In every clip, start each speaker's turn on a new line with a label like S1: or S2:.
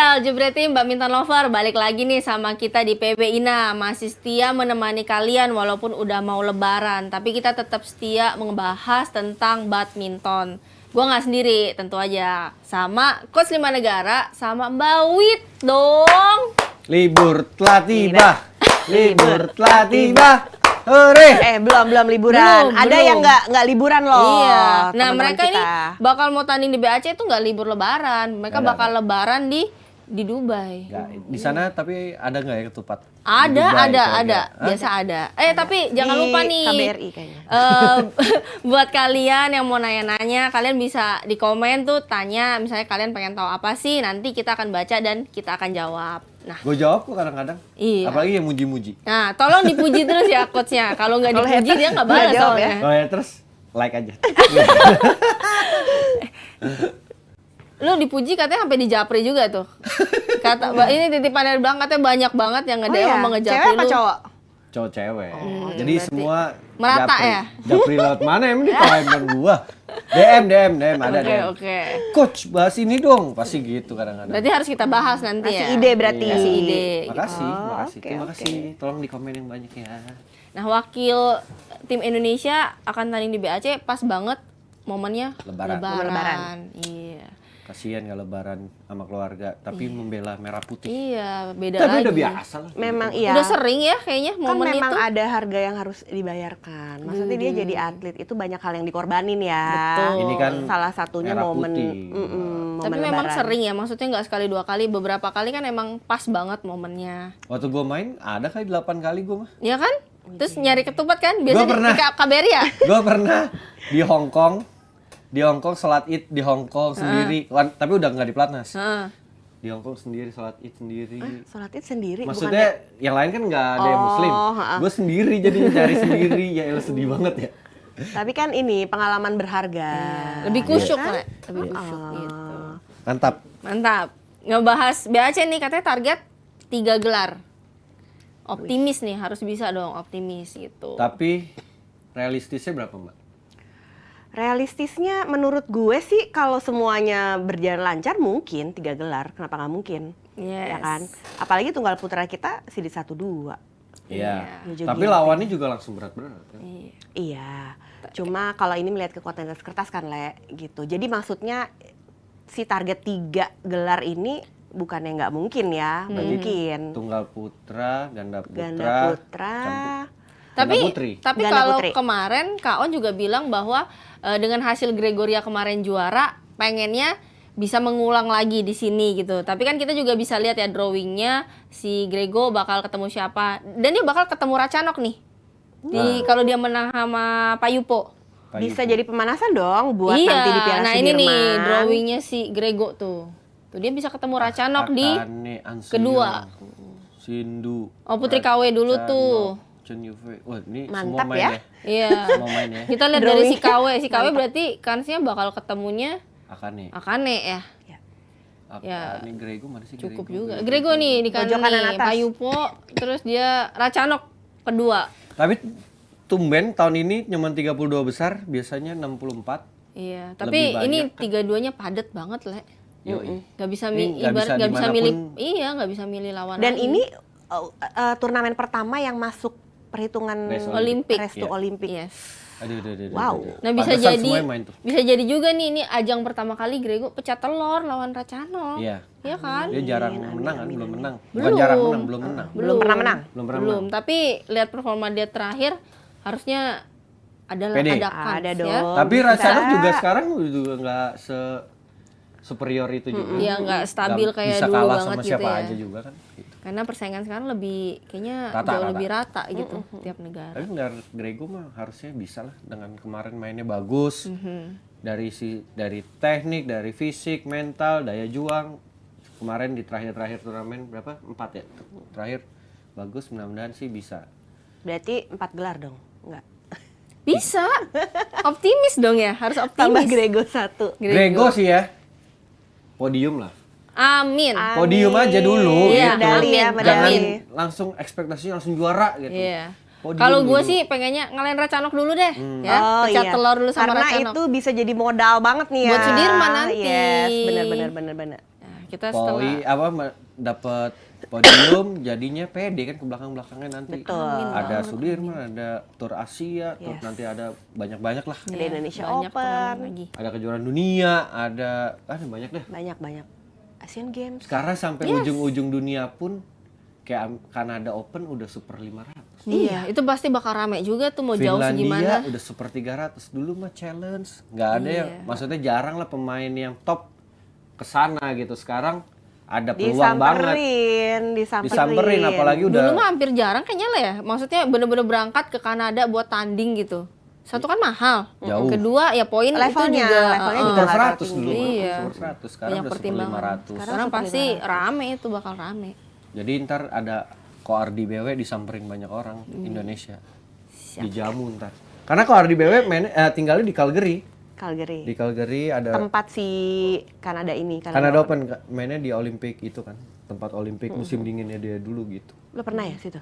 S1: Well, Jebretim, Badminton Lover, balik lagi nih sama kita di PB Ina. Masih setia menemani kalian walaupun udah mau lebaran. Tapi kita tetap setia membahas tentang badminton. Gua nggak sendiri, tentu aja. Sama Coach 5 Negara, sama Mbak Wit dong.
S2: Libur telah tiba, libur telah tiba. Hore!
S3: Belum liburan. Ada
S1: belum.
S3: yang nggak liburan loh.
S1: Iya. Nah,
S3: teman-teman
S1: mereka
S3: kita.
S1: ini bakal mau tanding di BAC itu nggak libur lebaran. Mereka
S2: Nggak
S1: bakal lebaran di Dubai.
S2: Nggak, di sana tapi ada nggak ya ketupat? Di
S1: Ada,
S2: Dubai,
S1: ada.
S2: kira-kira? Hah?
S1: Biasa ada. Tapi jangan
S3: Di
S1: lupa nih.
S3: KBRI kayaknya.
S1: Buat kalian yang mau nanya-nanya, kalian bisa di komen tuh tanya, misalnya kalian pengen tahu apa sih, nanti kita akan baca dan kita akan jawab. Nah,
S2: Gue jawab kok kadang-kadang.
S1: Iya.
S2: Apalagi yang muji-muji.
S1: nah tolong dipuji terus ya coachnya. Kalau nggak
S3: Kalau
S1: dipuji
S3: haters
S1: dia nggak
S3: nggak
S1: balas
S3: jawab
S1: soalnya.
S2: Oh ya terus like aja.
S1: Lu dipuji katanya sampai di Japri juga tuh. Kata ini titipan dari belakang katanya banyak banget yang nge-DM sama ngejapri
S3: Cewek apa
S1: lu.
S3: cowok?
S2: Cowok cewek. Jadi
S1: berarti
S2: semua
S1: merata
S2: japri.
S1: ya?
S2: Japri lewat mana emang di komen gua. DM ada
S1: Oke,
S2: DM.
S1: oke.
S2: Coach bahas ini dong, pasti gitu kadang-kadang.
S1: Berarti harus kita bahas nanti
S3: Kasih
S1: ya.
S3: ide berarti.
S2: Iya.
S1: Kasih ide.
S2: Makasih,
S3: Oh,
S2: makasih.
S3: oke,
S2: Terima
S3: oke.
S2: kasih. Tolong di komen yang banyak ya.
S1: Nah, wakil tim Indonesia akan tanding di BAC pas banget momennya
S2: Lebaran.
S3: Lebaran.
S1: Iya.
S2: Kasihan nggak lebaran sama keluarga, tapi membela merah putih.
S1: Iya, beda
S2: Tapi
S1: lagi.
S2: udah biasa lah.
S3: Memang
S2: gitu.
S3: iya.
S1: Udah sering ya kayaknya
S3: Kan
S1: momen
S3: memang
S1: itu.
S3: ada harga yang harus dibayarkan. Maksudnya dia jadi atlet itu banyak hal yang dikorbanin ya.
S1: Betul.
S2: Ini kan
S3: Salah satunya
S2: merah
S3: momen
S2: putih.
S3: momen
S1: Tapi memang
S3: lebaran.
S1: sering ya, maksudnya nggak sekali dua kali, beberapa kali kan emang pas banget momennya.
S2: Waktu gue main ada kali 8 kali gue mah.
S1: Iya kan? Terus nyari ketupat kan? Biasanya
S2: pernah.
S1: di KBRI ya?
S2: Gue pernah di Hong Kong sholat Id di Hong Kong sendiri, tapi udah nggak di Platnas.
S1: Heeh.
S2: Di Hong Kong sendiri sholat Id sendiri.
S3: Sholat Id sendiri.
S2: Maksudnya yang lain kan nggak ada yang Muslim.
S3: heeh.
S2: Gue sendiri jadinya cari sendiri, ya elah sedih banget ya.
S3: Tapi kan ini pengalaman berharga.
S1: Lebih kusyuk
S3: Iya kan?
S1: lah, lebih kusyuk gitu.
S2: Mantap.
S1: Mantap. Ngebahas BAC nih katanya target 3 gelar. Optimis nih, harus bisa dong optimis gitu.
S2: Tapi realistisnya berapa mbak?
S3: Realistisnya menurut gue sih kalau semuanya berjalan lancar mungkin 3 gelar. Kenapa nggak mungkin?
S1: Yes.
S3: Ya kan? Apalagi tunggal putra kita Sidi 1-2.
S2: Iya.
S3: Ya,
S2: Tapi
S3: jogging.
S2: lawannya juga langsung berat-berat. Kan?
S1: Iya.
S3: Iya. Cuma kalau ini melihat kekuatan atas kertas kan, Le, gitu. Jadi maksudnya si target 3 gelar ini bukannya nggak mungkin ya, mungkin.
S2: Tunggal putra, ganda putra,
S3: Ganda putra.
S1: Tapi
S2: Ganda putri.
S1: tapi
S3: Ganda
S1: kalau
S3: putri.
S1: kemarin Kak On juga bilang bahwa dengan hasil Gregoria kemarin juara, pengennya bisa mengulang lagi di sini gitu. Tapi kan kita juga bisa lihat ya drawingnya si Grego bakal ketemu siapa, dan dia bakal ketemu Racanok nih. Kalau dia menang sama Pak Yupo.
S2: Pak
S3: Bisa
S2: Yupo.
S3: jadi pemanasan dong buat
S1: Iya.
S3: nanti di Piala
S1: Nah
S3: Sudirman.
S1: ini nih drawingnya si Grego tuh. Tuh dia bisa ketemu Racanok di
S2: Akane, Ansio,
S1: kedua.
S2: Sindu.
S1: Oh, Putri KW dulu tuh.
S2: Chen Yufe. Wah, ini
S3: Mantap
S2: semua main
S3: ya.
S2: ya.
S1: Iya.
S2: Semua main ya.
S1: Kita lihat dari si
S3: Drawing.
S1: KW berarti kansnya bakal ketemunya
S2: Akane.
S1: Akane ya. Ya.
S2: Akane Grego mana sih
S1: Cukup
S2: Grego?
S1: juga. Grego nih di kanan
S3: Pojok kanan
S1: nih,
S3: atas.
S1: Pak Yupo, terus dia Racanok kedua.
S2: Tapi tumben tahun ini cuma 32 besar, biasanya 64.
S1: Iya,
S2: Lebih
S1: tapi
S2: banyak.
S1: ini 3-2-nya padat banget, Le.
S2: Yoi.
S1: Gak bisa
S2: Ini nggak bisa
S1: nggak bisa
S2: dimanapun.
S1: milih. Iya, nggak bisa milih lawan.
S3: Dan
S1: lagi.
S3: ini turnamen pertama yang masuk perhitungan
S2: Race
S1: Olimpik.
S3: Restu
S2: Iya.
S3: Olimpik.
S1: Yes.
S2: Aduh.
S3: Wow.
S1: Nah, bisa
S2: Pantesan
S1: jadi
S2: semuanya main tuh.
S1: bisa jadi juga nih ini ajang pertama kali Grego pecah telur lawan Racanok.
S2: Iya.
S1: Iya kan?
S2: Dia jarang menang kan, belum menang. Bukan
S1: Belum.
S2: jarang menang, belum menang.
S3: Belum pernah menang.
S2: Belum pernah
S1: Belum,
S2: menang.
S1: tapi lihat performa dia terakhir harusnya
S2: Pede.
S1: ada kans
S3: Ada
S1: ya.
S3: dong.
S2: Tapi
S3: bisa.
S2: Racanok juga sekarang juga nggak superior itu juga.
S1: Iya, nggak stabil kayak
S2: bisa
S1: dulu
S2: kalah
S1: banget
S2: sama
S1: gitu
S2: siapa
S1: ya.
S2: aja juga kan. Gitu.
S1: Karena persaingan sekarang lebih kayaknya
S2: Rata,
S1: jauh
S2: rata.
S1: lebih rata gitu tiap negara.
S2: Tapi dari Grego mah harusnya bisa lah dengan kemarin mainnya bagus. Dari teknik, dari fisik, mental, daya juang. Kemarin di terakhir turnamen berapa? 4 ya. Terakhir bagus, mudah-mudahan sih bisa.
S3: Berarti 4 gelar dong. Enggak.
S1: Bisa. Optimis dong ya, harus
S3: Tambah
S1: optimis.
S3: Grego 1.
S2: Grego sih ya. Podium lah.
S1: Amin.
S2: Podium aja dulu
S1: Iya,
S2: gitu.
S3: medali ya,
S1: amin.
S2: Jangan
S3: medali.
S2: langsung ekspektasinya langsung juara gitu.
S1: Iya.
S2: Podium
S1: Kalau gue
S2: dulu.
S1: sih pengennya ngalahin Racanok dulu deh, ya.
S3: Oh,
S1: Pecah
S3: iya.
S1: telur dulu sama
S3: Karena
S1: Racanok.
S3: itu bisa jadi modal banget nih ya.
S1: Buat Sudirman nanti.
S3: Yes, benar.
S1: Nah, kita setelah
S2: dapat podium jadinya pede kan ke belakang-belakangnya nanti.
S3: Betul.
S2: Ada Sudirman, ada Tour Asia, terus nanti ada banyak-banyak lah.
S3: Ada Indonesia
S1: banyak
S3: Open.
S1: turnamen lagi.
S2: Ada kejuaraan dunia, ada banyak deh.
S3: Banyak Asian Games.
S2: Sekarang sampai ujung-ujung dunia pun kayak Kanada Open udah super 500.
S1: Iya, itu pasti bakal rame juga tuh mau jauh
S2: Finlandia
S1: segimana.
S2: udah super 300. Dulu mah challenge. Nggak ada yang, maksudnya jarang lah pemain yang top kesana gitu. Sekarang ada peluang banget. Disamperin apalagi udah.
S1: Dulu mah hampir jarang kayaknya lah ya. Maksudnya bener-bener berangkat ke Kanada buat tanding gitu. Satu kan mahal.
S2: Jauh.
S1: Kedua ya poin itu
S3: Levelnya
S1: juga
S3: juga
S2: super
S3: nggak
S2: 100 dulu.
S1: Iya.
S2: Super 100. Sekarang
S1: banyak
S2: udah super
S1: pertimbangan.
S2: 500.
S1: Sekarang pasti rame itu bakal rame.
S2: Jadi ntar ada koar di BW disamperin banyak orang Indonesia. Dijamu ntar. Karena koar di BW tinggalnya di Calgary. Di Calgary ada
S3: tempat si Kanada ini.
S2: Kanada Open mainnya di Olimpik itu kan. Tempat Olimpik musim dinginnya dia dulu gitu.
S3: Lo pernah ya situ?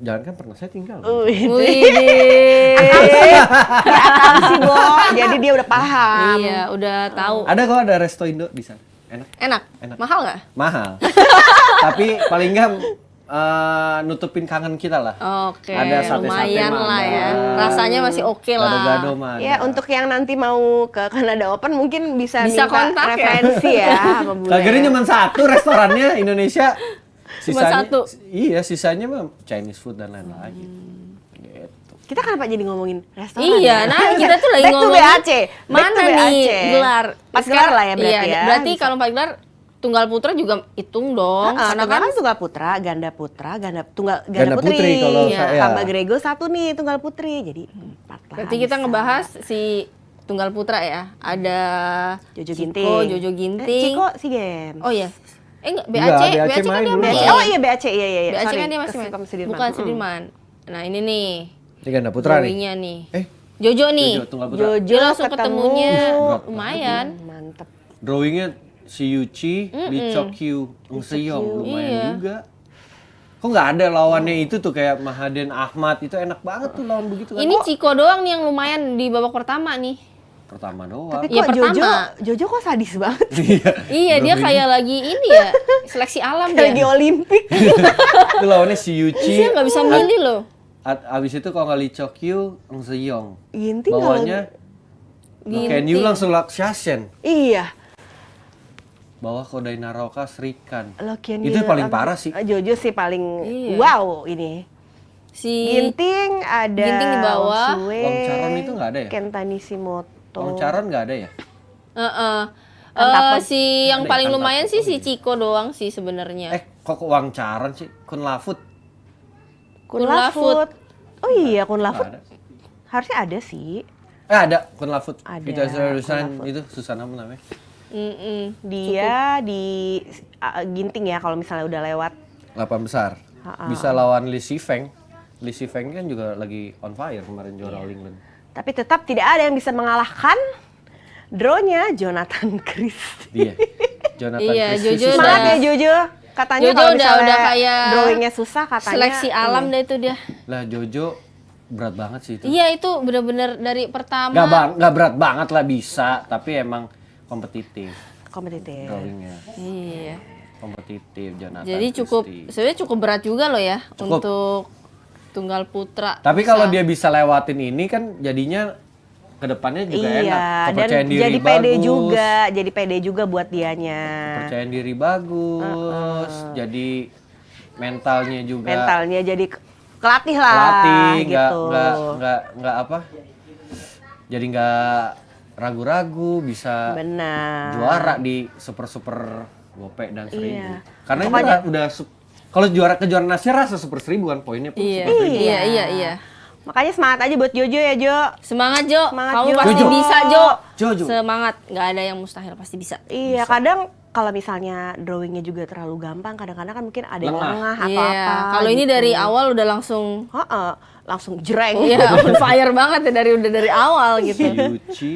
S2: Jangan kan pernah, saya tinggal.
S1: Wih.
S3: Akal sih, Bo. Jadi dia udah paham.
S1: Iya, udah tahu.
S2: Ada kok, ada resto Indo di sana. Enak.
S1: Enak. Mahal nggak?
S2: Mahal. Tapi paling nggak nutupin kangen kita lah.
S1: Oke,
S2: Ada sate-sate
S1: lumayan
S2: mah
S1: lah ya.
S2: ada.
S1: Rasanya masih oke lah.
S2: Gado-gado mah ada.
S3: Ya, untuk yang nanti mau ke Kanada Open mungkin bisa minta
S1: kontak ya.
S3: referensi ya sama Bule.
S2: Calgary cuma satu restorannya, Indonesia
S1: Cuma satu.
S2: Iya, sisanya mah Chinese food dan lain-lain. Gitu.
S3: Kita kenapa jadi ngomongin restoran?
S1: Iya,
S3: ya?
S1: nah kita tuh lagi
S3: Back to
S1: ngomongin
S3: BAC. Back
S1: mana
S3: to
S1: nih
S3: BAC.
S1: gelar.
S3: 4 gelar lah ya berarti
S1: iya,
S3: ya.
S1: berarti
S3: Bisa.
S1: kalau 4 gelar tunggal putra juga hitung dong.
S3: Karena
S1: Karena kan
S3: tunggal putra, ganda
S2: Ganda
S3: putri.
S2: putri kalau
S1: Iya.
S2: saya.
S3: Tambah Grego 1 nih tunggal putri. Jadi 4 lah.
S1: berarti kita
S3: bisa.
S1: ngebahas si tunggal putra ya. Ada
S3: Jojo
S1: Ciko,
S3: Ginting.
S1: Jojo Ginting.
S3: Ciko SEA Games.
S1: Oh iya. Enggak,
S2: Enggak,
S1: BAC,
S2: BAC
S1: BAC kan
S2: main
S1: dia
S2: dulu.
S1: main.
S3: BAC. Oh iya BAC, iya.
S1: BAC
S3: Sorry,
S1: kan dia masih main.
S3: ke Sudirman.
S1: Bukan Sudirman. Nah, ini nih.
S2: Ini ganda putra nih.
S1: Drawingnya nih.
S2: Jojo,
S1: Jojo nih.
S2: tunggal putra.
S3: Jojo
S1: Dia langsung
S3: ketemu.
S1: ketemunya lumayan.
S3: Mantep.
S2: Drawingnya si Yuchi, Lee Chok-kyu, Ng Se-yong lumayan
S1: Iya.
S2: juga. Kok nggak ada lawannya itu tuh kayak Mahaden Ahmad, itu enak banget tuh lawan begitu kan.
S1: Ini Ciko doang nih yang lumayan di babak pertama nih.
S2: Pertama doang.
S3: Tapi
S1: Iya,
S3: kok
S1: pertama.
S3: Jojo kok sadis banget.
S1: Iya, dia kayak lagi ini ya, seleksi alam
S3: Kayak lagi
S1: dia.
S3: Olimpik.
S2: Itu lawannya si Yuchi.
S1: Dia nggak bisa milih loh.
S2: Abis itu kalau nggak Lee Chok-kyu, Ng Se-yong.
S3: Ginting
S2: Bawahnya
S1: Ginting.
S2: Ken Yu langsung Lakshasen.
S3: Iya.
S2: Bawah Kodai Naroka Srikan.
S3: Lokian
S2: Itu paling parah sih.
S3: Jojo sih paling
S1: Iya.
S3: wow ini.
S1: Si
S3: Ginting ada
S1: Ginting di bawah.
S3: Sue,
S2: Wang Charon itu nggak ada ya?
S3: Kenta Nishimoto.
S2: Wang Charon nggak ada ya?
S1: si yang
S2: Ada
S1: paling
S2: ikan
S1: lumayan
S2: tapon.
S1: sih si Ciko doang sih sebenarnya.
S2: Kok Wang Charon sih? Kun Lafut.
S3: Kun
S1: Kun
S3: Lafut. Oh iya, Kun Lafut.
S2: Nggak ada.
S3: Harusnya ada sih.
S2: Ada Kun Lafut.
S3: Ada,
S2: Itu Susan
S3: Kun Lafut.
S2: itu Susana apa namanya?
S3: Dia di Ginting ya kalau misalnya udah lewat.
S2: 8 besar. Bisa lawan Li Shifeng. Li Shifeng kan juga lagi on fire kemarin juara All England.
S3: Tapi tetap tidak ada yang bisa mengalahkan draw-nya Jonathan Chris.
S2: Dia. Jonathan
S1: Iya,
S2: Christie
S1: Jojo
S2: susah.
S3: Semangat ya Jojo. Katanya
S1: Jojo
S3: kalau
S1: udah
S3: misalnya
S1: kayak
S3: drawingnya susah katanya.
S1: Seleksi alam deh itu dia.
S2: Lah Jojo berat banget sih itu.
S1: Iya itu bener-bener dari pertama.
S2: Nggak berat banget lah bisa, tapi emang kompetitif
S3: Kompetitif.
S2: drawingnya.
S1: Iya.
S2: Kompetitif Jonathan
S1: Jadi cukup
S2: Christie.
S1: sebenarnya cukup berat juga loh ya
S2: Cukup.
S1: untuk tunggal putra.
S2: Tapi kalau dia bisa lewatin ini kan jadinya kedepannya juga enak.
S3: Iya, dan
S2: Kepercayaan diri
S3: jadi pede
S2: bagus.
S3: juga, jadi pede juga buat dianya.
S2: Kepercayaan diri bagus. Jadi mentalnya juga.
S3: Mentalnya jadi kelatih lah
S2: Pelatih,
S3: gitu.
S2: nggak apa? Jadi nggak ragu-ragu, bisa
S3: Benar.
S2: juara di super gope dan 1000.
S3: Iya.
S2: Karena ini udah kalau juara kejuaraan nasional rasa super 1000 kan poinnya pun
S1: Iya.
S2: super 1000.
S1: Iya.
S3: Makanya semangat aja buat Jojo ya Jo.
S1: Semangat Jo,
S3: Semangat,
S1: kamu
S3: Jo.
S1: pasti
S2: Jojo.
S1: bisa Jo.
S2: Jojo.
S1: Semangat, nggak ada yang mustahil, pasti bisa.
S3: Iya, kadang kalau misalnya drawingnya juga terlalu gampang, kadang-kadang kan mungkin ada yang
S2: Lengah.
S3: lengah atau
S1: Iya,
S3: apa.
S1: kalau ini
S3: gitu.
S1: dari awal udah langsung
S3: Heeh, langsung jreng.
S1: Iya, on fire banget ya udah dari awal gitu.
S2: Yuchi,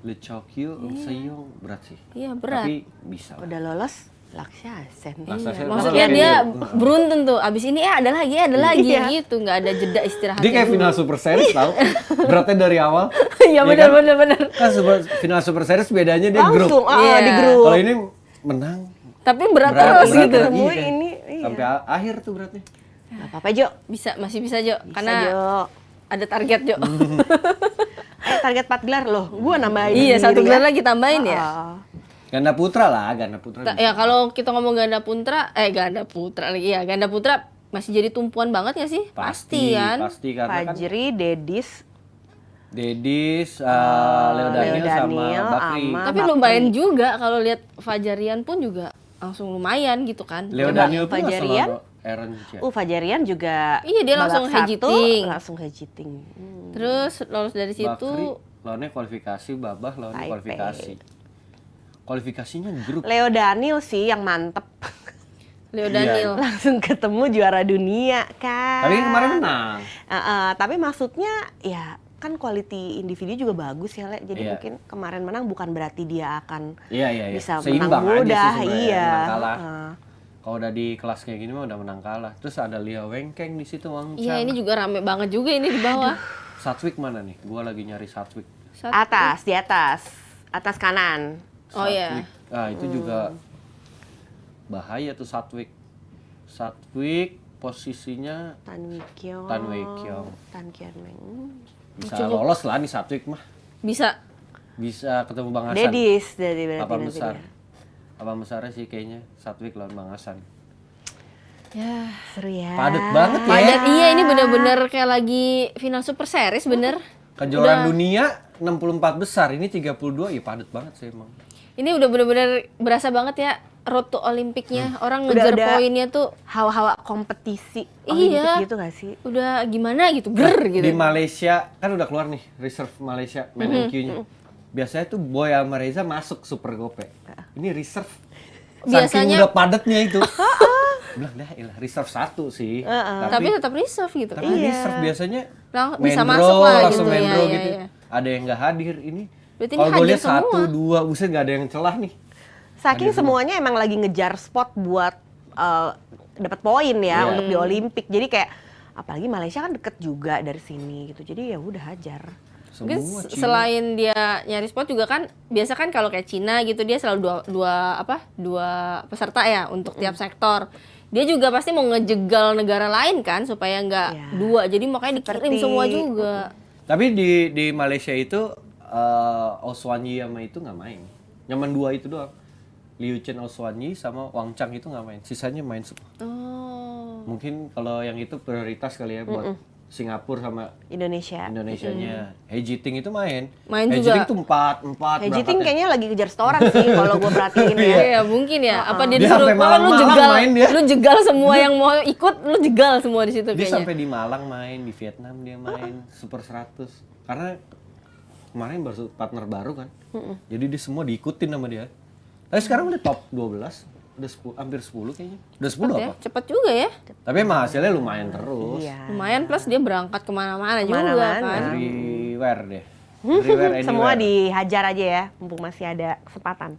S2: Le Chokyu, Ng Se-yong berat sih.
S1: Iya, berat.
S2: Tapi bisa. lah.
S3: Udah lolos Lakshasen.
S2: Lakshasen.
S1: Maksudnya
S2: Kalau
S1: dia
S2: kayak
S1: beruntun tuh. Abis ini ada lagi
S3: Iya.
S1: gitu, nggak ada jeda istirahat.
S2: dia kayak final super series tau. Beratnya dari awal.
S1: Iya
S2: Iya
S1: benar
S2: kan?
S1: benar.
S2: Kan final super series bedanya dia grup.
S3: Langsung
S1: Iya.
S3: di grup.
S2: Kalau ini menang
S1: Tapi berat
S2: Berat,
S1: terus
S2: berat,
S1: gitu.
S2: berat.
S3: Ketemu
S2: Iya.
S3: ini, iya.
S2: Sampai akhir tuh beratnya.
S3: Nggak apa-apa Jo,
S1: Bisa, masih bisa Jo.
S3: bisa
S1: Karena
S3: Jo.
S1: ada target Jo.
S3: Target 4 gelar loh, gua nambahin.
S1: Iya,
S3: sendiri
S1: satu gelar
S3: ya.
S1: lagi tambahin ya.
S3: Oh.
S2: Ganda putra lah, ganda putra.
S1: Ya kalau kita ngomong ganda putra lagi ya, ganda putra masih jadi tumpuan banget ya sih?
S2: Pasti
S1: kan?
S2: Pasti karena kan
S3: Fajri, Dedis,
S2: Dedis, Leo Daniel sama
S3: Daniel,
S2: Bakri.
S3: sama-
S1: Tapi
S3: Bakri.
S1: lumayan juga kalau lihat Fajarian pun juga langsung lumayan gitu kan.
S2: Leo
S3: Coba,
S2: Daniel pun
S3: Fajarian?
S2: selalu Aaron Cia.
S3: Fajarian juga
S1: Iya, dia
S3: babak
S1: langsung
S3: satu,
S1: hejiting.
S3: langsung hejiting.
S1: Terus lolos dari
S2: Bakri
S1: situ
S2: lawannya kualifikasi, Babah lawannya
S3: Taipei.
S2: kualifikasi. Kualifikasinya grup.
S3: Leo Daniel sih yang mantep.
S1: Leo
S2: Iya.
S1: Daniel.
S3: Langsung ketemu juara dunia kan.
S2: Tapi kemarin menang.
S3: Tapi maksudnya ya kan quality individu juga bagus ya Le. Jadi
S2: Iya.
S3: mungkin kemarin menang bukan berarti dia akan
S2: Iya.
S3: bisa
S2: Seimbang
S3: menang
S2: aja sih
S3: mudah.
S2: sebenarnya,
S3: Iya.
S2: menang kalah.
S3: Heeh.
S2: Kalau udah di kelas kayak gini mah udah menang kalah. Terus ada Lia Wengkeng di situ, Wang
S1: Iya,
S2: Chang.
S1: ini juga rame banget juga ini di bawah.
S2: Satwik mana nih? Gua lagi nyari Satwik.
S3: Atas, di atas kanan.
S1: Oh iya.
S2: Ah, itu juga bahaya tuh Satwik. Satwik posisinya
S3: Tan Wikyong.
S2: Tan Wikyong.
S3: Tan Kianmeng.
S2: bisa lolos lah nih Satwik mah.
S1: Bisa.
S2: Bisa ketemu Bang Hasan.
S3: Dedis dari berarti
S2: Apa
S3: nanti
S2: besar?
S3: dia.
S2: Apa besarnya sih kayaknya Satwik lawan Bang Hasan.
S1: Ya.
S3: Seru ya.
S2: Padet banget ya.
S1: Padat, iya ini bener-bener kayak lagi final Super Series bener.
S2: Kejuaraan dunia 64 besar, ini 32, ya padet banget sih emang.
S1: Ini udah bener-bener berasa banget ya road to Olimpiknya. Orang
S3: Udah
S1: ngejar
S3: ada
S1: poinnya tuh
S3: Hawa-hawa kompetisi
S1: Iya.
S3: Olimpik gitu gak sih?
S1: udah gimana gitu, ger gitu.
S2: Di Malaysia, kan udah keluar nih, reserve Malaysia, main MQ-nya. Biasanya tuh Boy sama Reza masuk Super Gope. Ini reserve. Saking
S1: Biasanya-
S2: udah padatnya itu. Bilang dah, ilah reserve 1 sih.
S1: Tapi tetap reserve gitu.
S2: karena reserve biasanya
S1: Bisa
S2: main
S1: masuk
S2: draw,
S1: lah
S2: langsung
S1: gitu
S2: main
S1: ya,
S2: draw
S1: ya,
S2: gitu.
S1: ya.
S2: Ada yang nggak hadir ini.
S1: Berarti ini
S2: Kalau gue
S1: hadir
S2: lihat 1,
S1: semua.
S2: 2, buset nggak ada yang celah nih.
S3: Saking semuanya emang lagi ngejar spot buat dapat poin ya
S2: Iya.
S3: untuk di Olimpik. Jadi kayak apalagi Malaysia kan deket juga dari sini gitu. Jadi ya udah hajar.
S1: Mungkin
S2: Semua Cina.
S1: selain dia nyari spot juga kan biasa kan kalau kayak Cina gitu dia selalu dua peserta ya untuk tiap sektor. Dia juga pasti mau ngejegal negara lain kan supaya nggak
S3: Ya.
S1: dua. Jadi makanya dikirim
S3: Seperti-
S1: semua juga.
S2: Tapi di Malaysia itu Oswanyi sama itu nggak main. Nyaman 2 itu doang. Liu Chen Oswanyi sama Wang Chang itu nggak main. Sisanya main semua.
S1: Oh.
S2: Mungkin kalau yang itu prioritas kali ya buat Singapura sama
S3: Indonesia.
S2: Indonesianya. He Jiting itu main.
S1: Main
S2: He
S1: juga.
S2: Jiting tuh 4
S3: Hejiting
S2: berangkatnya.
S3: kayaknya lagi kejar setoran sih kalau gue perhatiin ya.
S1: Iya mungkin ya. Apa dia
S2: Dia
S1: disuruh
S2: sampai
S1: "Oh, lu
S2: malam-malam
S1: jegal,
S2: main dia."
S1: lu jegal semua yang mau ikut, lu jegal semua di situ
S2: Dia
S1: kayaknya.
S2: sampai di Malang main, di Vietnam dia main Super 100. Karena kemarin baru partner baru kan. Jadi dia semua diikutin sama dia. Tapi sekarang udah top 12, udah 10, hampir 10 kayaknya. Udah 10
S1: Ya,
S2: apa?
S1: cepet juga ya.
S2: Tapi emang hasilnya lumayan terus.
S3: Iya.
S1: Lumayan plus dia berangkat kemana-mana juga
S3: Kemana-mana.
S1: kan.
S2: Everywhere deh. Everywhere,
S3: Semua
S2: anywhere.
S3: dihajar aja ya, mumpung masih ada kesempatan.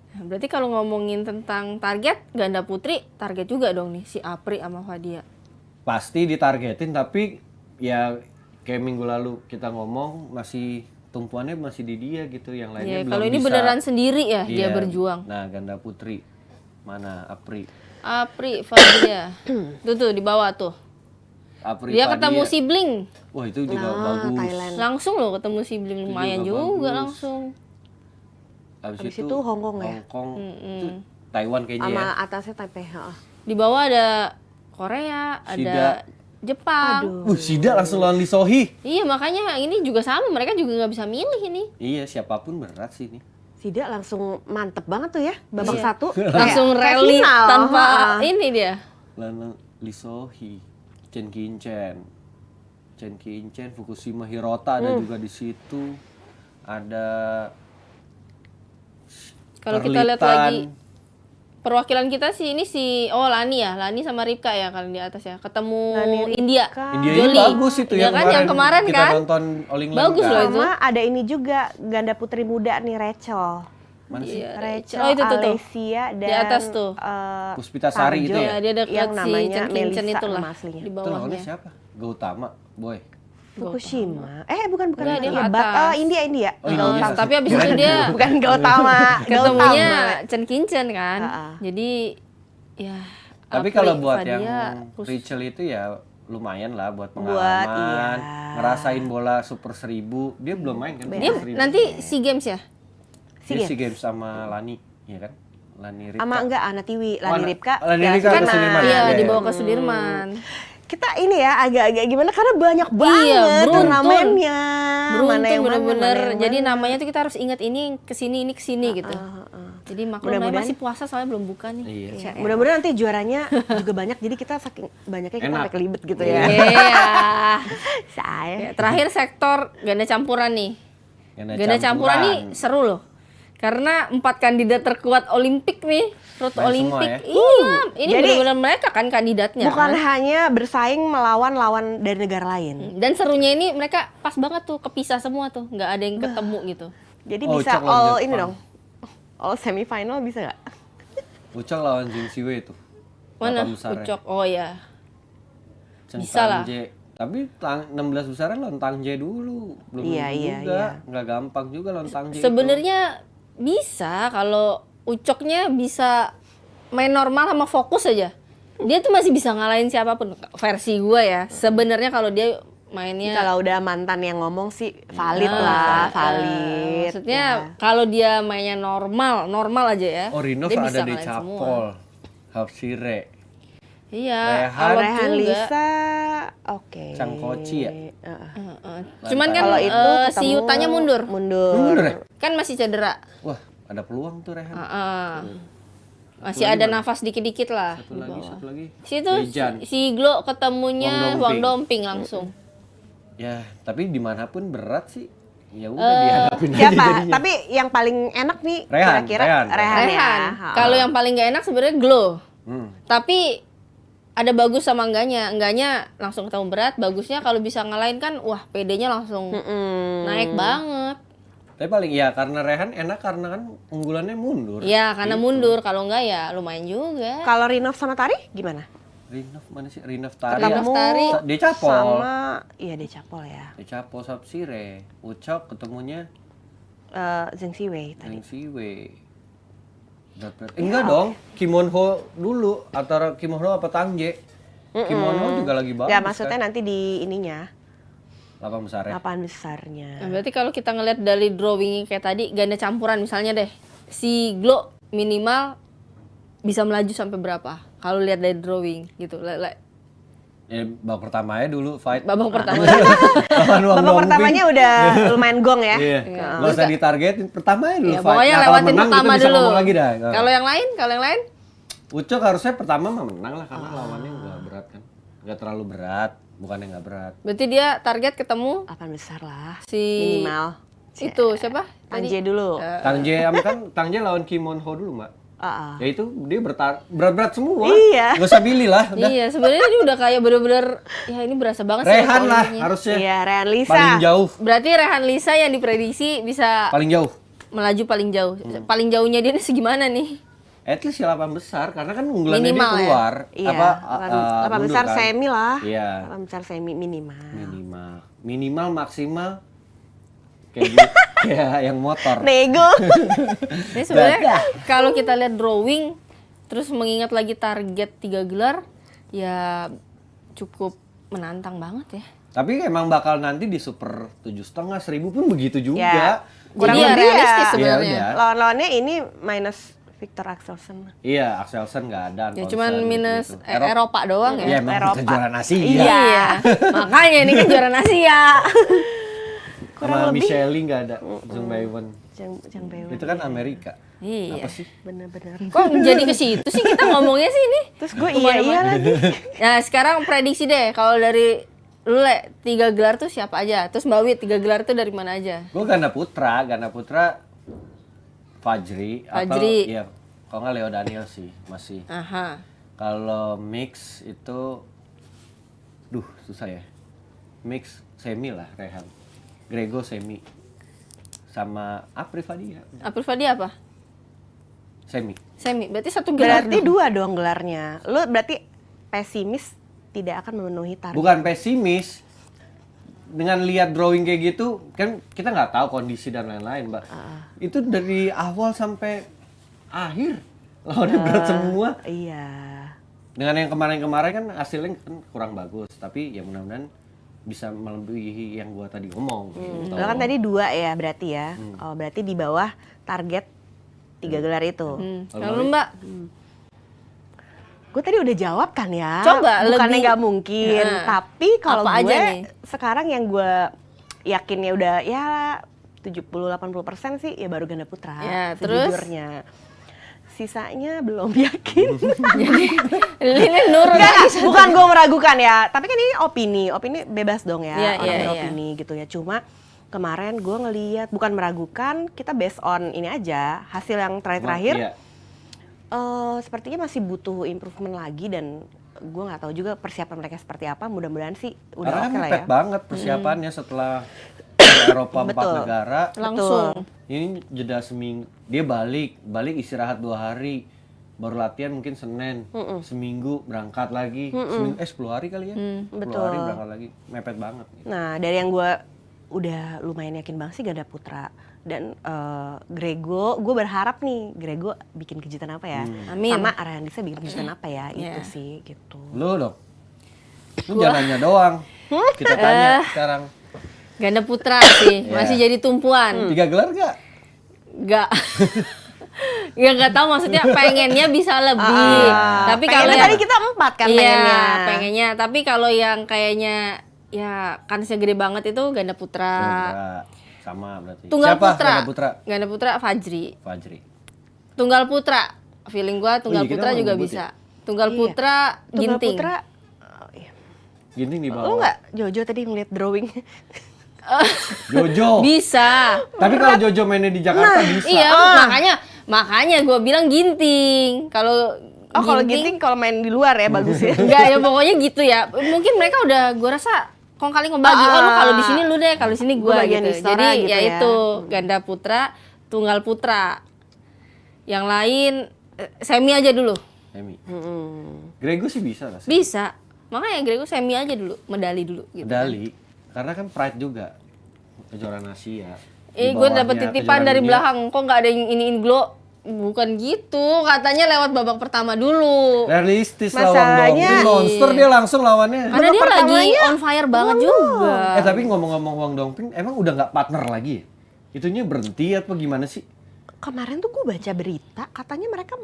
S1: Nah, berarti kalau ngomongin tentang target ganda putri, target juga dong nih si Apri sama Fadia.
S2: Pasti ditargetin, tapi ya kayak minggu lalu kita ngomong masih tumpuannya masih di dia gitu, yang lainnya
S1: Ya,
S2: belum
S1: kalau ini
S2: bisa.
S1: beneran sendiri ya dia
S2: Iya.
S1: berjuang.
S2: Nah, ganda putri mana Apri?
S1: Apri, Fadia. Tuh di bawah tuh.
S2: Apri
S1: Dia
S2: Fadia.
S1: ketemu sibling.
S2: Wah, itu juga bagus.
S3: Thailand.
S1: Langsung loh ketemu sibling lumayan
S2: juga
S1: juga
S2: bagus.
S1: langsung.
S3: Habis itu Hong Kong ya?
S2: Hong Kong, itu Taiwan kayaknya
S3: Sama
S2: ya.
S3: atasnya Taipei. heeh.
S1: Di bawah ada Korea, ada
S2: Shida.
S1: Jepang.
S2: Shida langsung lawan Lee So-hee.
S1: Iya makanya ini juga sama, mereka juga nggak bisa milih ini.
S2: Iya, siapapun berat sih ini.
S3: Sida langsung mantep banget tuh ya, babak
S1: Iya.
S3: satu.
S1: Langsung
S3: kayak
S1: rally
S3: final.
S1: tanpa
S3: Heeh.
S1: ini dia.
S2: Lawan Lee So-hee, Chen Qingchen, Fukushima Hirota ada juga di situ. Ada
S1: Kalau kita lihat
S2: Perlitan.
S1: lagi perwakilan kita sih ini Lani ya, Lani sama Ripka ya kalau di atas ya. Ketemu
S3: Lani,
S1: India.
S3: Ripka.
S2: India ini
S1: Jolie.
S2: bagus itu
S1: Iya
S2: ya
S1: kan yang kemarin
S2: kita
S1: kan.
S2: nonton All England
S1: Bagus
S2: kan.
S1: loh itu.
S3: Sama ada ini juga ganda putri muda nih Rachel.
S2: Mana sih?
S1: Iya,
S3: Rachel,
S1: Oh itu tuh.
S3: Alessia dan
S1: Di atas tuh.
S2: Puspitasari
S3: Tarjo.
S2: itu ya?
S1: Ya, dia dekat
S3: yang
S1: si
S3: namanya
S1: Chen Kincen
S3: Melissa
S1: itulah
S3: nama aslinya.
S1: di
S2: Itu lawannya
S1: bawahnya.
S2: siapa? Gautama, boy.
S3: Fukushima. Bukan.
S1: Enggak, dia ke
S3: Iya,
S1: atas.
S3: India.
S2: Oh,
S3: Gautama.
S2: India.
S1: Tapi abis itu dia
S3: Bukan Gautama.
S1: ketemunya
S3: Gautama.
S1: Chen Qinchen kan.
S3: Ha-ha.
S1: Jadi ya.
S2: Tapi
S1: Apri,
S2: kalau buat
S1: Fadia,
S2: yang
S1: terus-
S2: Rachel itu ya lumayan lah buat
S3: Buat,
S2: pengalaman,
S3: iya.
S2: ngerasain bola Super 1000. Dia belum main kan
S1: dia
S2: Super 1000.
S1: nanti SEA Games ya.
S2: Dia SEA Games sama Lani, ya kan? Lani Ripka.
S3: Sama enggak Ana Tiwi, Lani
S2: Mana?
S3: Ripka.
S2: Lani
S3: Piala
S2: Ripka ke
S3: Sudirman.
S2: Sudirman.
S1: Iya,
S2: Iya,
S1: dibawa
S2: iya.
S1: ke Sudirman.
S3: Kita ini ya agak-agak gimana karena banyak
S1: Iya,
S3: banget
S1: beruntun.
S3: turnamennya. Mana
S1: Beruntung
S3: yang mana,
S1: bener-bener.
S3: mana yang
S1: Jadi
S3: mana.
S1: namanya tuh kita harus ingat ini kesini, ini kesini gitu. Jadi maklum lah,
S3: Mudah-mudahan-
S1: masih puasa soalnya belum buka nih.
S2: Iya.
S3: Mudah-mudahan nanti juaranya juga banyak, jadi kita saking banyaknya kita
S2: Enak.
S3: sampai kelibet gitu ya.
S1: Iya.
S3: Saya.
S1: Ya, terakhir sektor ganda campuran nih.
S2: Ganda
S1: Ganda campuran nih seru loh. Karena 4 kandidat terkuat Olimpik nih, road
S2: Main semua
S1: Olimpik.
S2: ya?
S1: Iya, ini
S3: Jadi,
S1: benar-benar mereka kan kandidatnya.
S3: Bukan
S1: kan?
S3: hanya bersaing melawan lawan dari negara lain.
S1: Dan serunya ini mereka pas banget tuh, kepisah semua tuh, nggak ada yang ketemu gitu.
S3: Jadi
S2: Oh,
S3: bisa
S2: Ucok lawan
S3: all
S2: Jepang.
S3: ini dong. All semifinal bisa nggak?
S2: Ucok lawan Jing Siwei itu.
S1: Mana?
S2: 8 besar ya.
S1: Ucok. Oh ya.
S2: Chen
S1: Bisa lah.
S2: Tangje. Tapi 16 besaran lawan Tangje dulu. Belum
S3: Iya,
S2: tentu
S3: iya,
S2: juga.
S3: iya.
S2: Nggak gampang juga lawan Tangje.
S1: Sebenarnya bisa kalau Ucoknya bisa main normal sama fokus aja. Dia tuh masih bisa ngalahin siapapun. Versi gue ya. Sebenarnya kalau dia mainnya
S3: Kalau udah mantan yang ngomong sih valid
S1: Ah,
S3: lah,
S1: eh,
S3: valid.
S1: maksudnya
S3: Ya.
S1: kalau dia mainnya normal aja ya.
S2: Oh, Rinov
S1: dia
S2: ada
S1: bisa
S2: di
S1: ngalahin semua.
S2: Capol. Hapsire.
S1: Iya,
S2: Rehan.
S1: awet
S3: Rehan
S1: juga.
S3: Lisa, oke.
S2: Cangkoci ya?
S1: Heeh. Cuman kan
S3: Kalau itu
S1: si
S3: ketemu
S1: Yutanya mundur.
S2: Mundur ya?
S1: Kan masih cedera.
S2: Wah, ada peluang tuh Rehan.
S1: Heeh. Masih ada nafas dikit-dikit lah.
S2: Satu lagi, satu lagi.
S1: Situ
S2: Dejan.
S1: si Glo ketemunya
S2: Wang
S1: Wang Domping langsung.
S2: Ya, tapi dimanapun berat sih. Ya udah dihadapin aja
S3: Siapa?
S2: jadinya.
S3: Tapi yang paling enak nih
S2: Rehan,
S3: kira-kira
S2: Rehan.
S3: Rehan, ya.
S1: Rehan.
S3: Ha.
S1: Kalau yang paling gak enak sebenarnya Glo.
S2: Hmm.
S1: Tapi ada bagus sama enggaknya. Enggaknya langsung ketemu berat, bagusnya kalau bisa ngalahin kan wah PD-nya langsung naik banget.
S2: Tapi paling ya karena Rehan enak karena kan unggulannya mundur.
S1: Iya, karena mundur. Kalau enggak ya lumayan juga.
S3: Kalau Rinov sama Tari gimana?
S2: Rinov mana sih? Rinov Tari.
S1: Ketemu Tari.
S2: Dia Capol.
S3: Sama iya dia Capol ya.
S2: Dia Capol Sapsire. Ucok ketemunya
S3: Zheng Siwei tadi.
S2: Ring Siwei. Berat-berat. Enggak dong. Kimonho dulu antara Kimonho apa Tangje. Kimonho juga lagi bagus.
S3: Ya maksudnya
S2: kan?
S3: nanti di ininya
S2: 8 besar ya.
S3: 8 besarnya.
S1: Nah, berarti kalau kita ngeliat dari drawing kayak tadi ganda campuran misalnya deh. Si Glo minimal bisa melaju sampai berapa? Kalau lihat dari drawing gitu.
S2: Ya, babak pertamanya dulu fight.
S1: Babak pertama.
S2: Lawan Wang
S3: Babak
S2: Domping.
S3: pertamanya udah lumayan gong ya.
S2: Iya. Nggak usah ditargetin. Pertamanya dulu
S1: Ya,
S2: fight.
S1: pokoknya
S2: Nah, kalau
S1: lewatin
S2: menang
S1: pertama
S2: kita bisa
S1: dulu.
S2: ngomong lagi dah.
S1: Kalau yang lain?
S2: Ucok harusnya pertama mah menang lah karena lawannya nggak berat kan. Nggak terlalu berat. Bukannya nggak berat.
S1: Berarti dia target ketemu
S3: 8 besar lah.
S1: si
S3: Minimal.
S1: itu siapa?
S3: Tanje dulu.
S2: Tangje kan Tangje lawan Kimonho dulu, Mbak.
S3: Ah, ah.
S2: Ya itu dia berat-berat semua.
S3: Iya.
S2: Nggak usah pilih lah. Udah.
S1: Iya, sebenarnya ini udah kayak bener-bener ya ini berasa banget sih
S2: Rehan lah
S1: poinnya.
S2: harusnya.
S3: Iya, Rehan Lisa.
S2: Paling jauh.
S1: Berarti Rehan Lisa yang diprediksi bisa
S2: Paling jauh.
S1: melaju paling jauh. Paling jauhnya dia ini segimana nih?
S2: At least ya 8 besar karena kan unggulannya
S1: Minimal
S2: dia
S1: ya?
S2: keluar.
S3: Iya,
S2: Apa
S3: 8
S2: mundur
S3: besar
S2: kan?
S3: semi lah.
S2: Iya.
S3: 8 besar semi minimal.
S2: Minimal maksimal kayak gitu, kayak yang motor.
S3: Nego.
S1: Ini sebenarnya kalau kita lihat drawing terus mengingat lagi target 3 gelar ya cukup menantang banget ya.
S2: Tapi emang bakal nanti di super 7,5 1000 pun begitu juga.
S3: Ya. Kurang
S1: Jadi ya
S3: lebih
S1: realistis
S3: ya.
S1: sebenarnya.
S2: Iya, udah.
S3: Lawan-lawannya ini minus Victor Axelsen.
S2: Iya, Axelsen nggak ada.
S1: Ya
S2: Antonsen
S1: cuman minus
S2: gitu-gitu.
S1: Eropa doang ya.
S2: Iya, emang
S3: Eropa.
S2: kejuaraan Asia.
S1: Iya. Makanya ini kan juara Asia.
S2: Sama Michelle nggak ada. Zhong Baiwen.
S3: Jang Bewen.
S2: Itu kan Amerika.
S1: Iya.
S2: Apa sih?
S3: Bener-bener.
S1: Kok jadi ke situ sih kita ngomongnya sih ini?
S3: Terus gue iya lagi.
S1: Nah, sekarang prediksi deh kalau dari lu Le, 3 gelar tuh siapa aja? Terus Mbak Wit 3 gelar tuh dari mana aja?
S2: Gue Ganda Putra Fajri, atau
S1: Fajri.
S2: ya kalau nggak Leo Daniel sih masih.
S1: Aha.
S2: Kalau mix itu susah ya. Mix semi lah Rehan. Grego semi. Sama Apri Fadia
S1: April Fadi apa?
S2: semi.
S1: Semi. Berarti 1 gelar.
S3: Berarti 2 dong gelarnya. Lu berarti pesimis tidak akan memenuhi target.
S2: Bukan pesimis. dengan lihat drawing kayak gitu kan kita nggak tahu kondisi dan lain-lain, Mbak. Itu dari awal sampai akhir lawannya berat semua.
S3: Iya.
S2: Dengan yang kemarin-kemarin kan hasilnya kan kurang bagus, tapi ya mudah-mudahan bisa melebihi yang gua tadi ngomong. Gitu.
S3: Lo kan tadi 2 ya berarti ya. Oh, berarti di bawah target 3 gelar itu.
S1: Kalau Mbak,
S3: Gue tadi udah jawab kan ya.
S1: Coba
S3: bukannya
S1: lebih-
S3: nggak mungkin, tapi kalau
S1: Apa
S3: gue
S1: aja nih?
S3: sekarang yang gue yakinnya udah ya 70-80% sih ya baru ganda putra.
S1: Ya, terus?
S3: Sejujurnya. Sisanya belum yakin.
S1: ini nurun
S3: Enggak,
S1: lagi.
S3: bukan gue meragukan ya. Tapi kan ini opini bebas dong ya.
S1: Iya,
S3: Orang
S1: iya,
S3: beropini gitu ya. Cuma kemarin gue ngeliat, bukan meragukan, kita based on ini aja. Hasil yang terakhir-terakhir,
S2: Iya.
S3: sepertinya masih butuh improvement lagi dan gue nggak tahu juga persiapan mereka seperti apa. Mudah-mudahan sih udah
S2: Karena
S3: oke
S2: kan
S3: lah
S2: mepet
S3: ya.
S2: banget persiapannya setelah ke Eropa 4
S3: Betul.
S2: negara.
S1: Langsung.
S2: Ini jeda seminggu, dia balik istirahat 2 hari, baru latihan mungkin Senin, seminggu berangkat lagi, seminggu 10 hari kali ya, 10
S3: betul.
S2: hari berangkat lagi, mepet banget.
S3: Nah dari yang gue udah lumayan yakin banget sih ganda putra dan Grego, gue berharap nih Grego bikin kejutan apa ya,
S1: Amin.
S3: sama Ariandisa bikin kejutan apa ya, itu
S1: Yeah.
S3: sih gitu.
S2: Lu dong, lu jangan nanya doang, kita tanya sekarang,
S1: Ganda putra sih, masih jadi tumpuan.
S2: 3 gelar gak?
S1: Nggak. Ya nggak tahu maksudnya pengennya bisa lebih. Tapi kalau
S3: Pengennya
S1: yang
S3: tadi kita 4 kan
S1: iya,
S3: pengennya.
S1: pengennya. Tapi kalau yang kayaknya ya kansnya gede banget itu ganda putra.
S2: Putra. Sama berarti.
S1: Tunggal
S2: Siapa
S1: putra.
S2: ganda putra?
S1: Ganda putra Fajri.
S2: Fajri.
S1: Tunggal putra. Feeling gua tunggal
S2: Oh iya, kita
S1: putra
S2: mau
S1: juga
S2: nyebut
S1: bisa.
S2: ya?
S1: Tunggal
S3: Iya.
S1: putra
S3: Tunggal
S1: Ginting.
S3: putra,
S2: Ginting di
S3: lo
S2: bawah.
S3: nggak Jojo tadi ngeliat drawing?
S2: Jojo.
S1: Bisa.
S2: Tapi kalau Jojo mainnya di Jakarta bisa.
S1: Iya, makanya gua bilang Ginting. Kalau
S3: Oh kalau Ginting kalau main di luar ya bagus ya.
S1: Enggak ya pokoknya gitu ya. Mungkin mereka udah gua rasa kong kali ngebagi, oh lu kalau di sini lu deh, kalau di sini
S3: Gua
S1: gua
S3: bagian
S1: gitu.
S3: Istora
S1: Jadi
S3: gitu
S1: ya
S3: ya.
S1: itu ganda putra, tunggal putra. Yang lain semi aja dulu.
S2: Emi. Grego sih bisa lah.
S1: Bisa. Makanya Grego semi aja dulu, medali dulu gitu.
S2: Medali. Karena kan pride juga. Kejuaraan Asia.
S1: Eh,
S2: Di
S1: gue dapet
S2: bawahnya
S1: titipan
S2: kejuaraan
S1: dari
S2: dunia.
S1: belakang, kok nggak ada yang iniin Glo? Bukan gitu, katanya lewat babak pertama dulu.
S2: Realistis
S3: Masalahnya-
S2: lawan Dongping. Monster dia langsung lawannya.
S1: Karena dia lagi
S3: pertamanya
S1: on fire banget juga.
S2: Tapi ngomong-ngomong Wang Dongping, emang udah nggak partner lagi ya? Itunya berhenti atau gimana sih?
S3: Kemarin tuh gue baca berita katanya mereka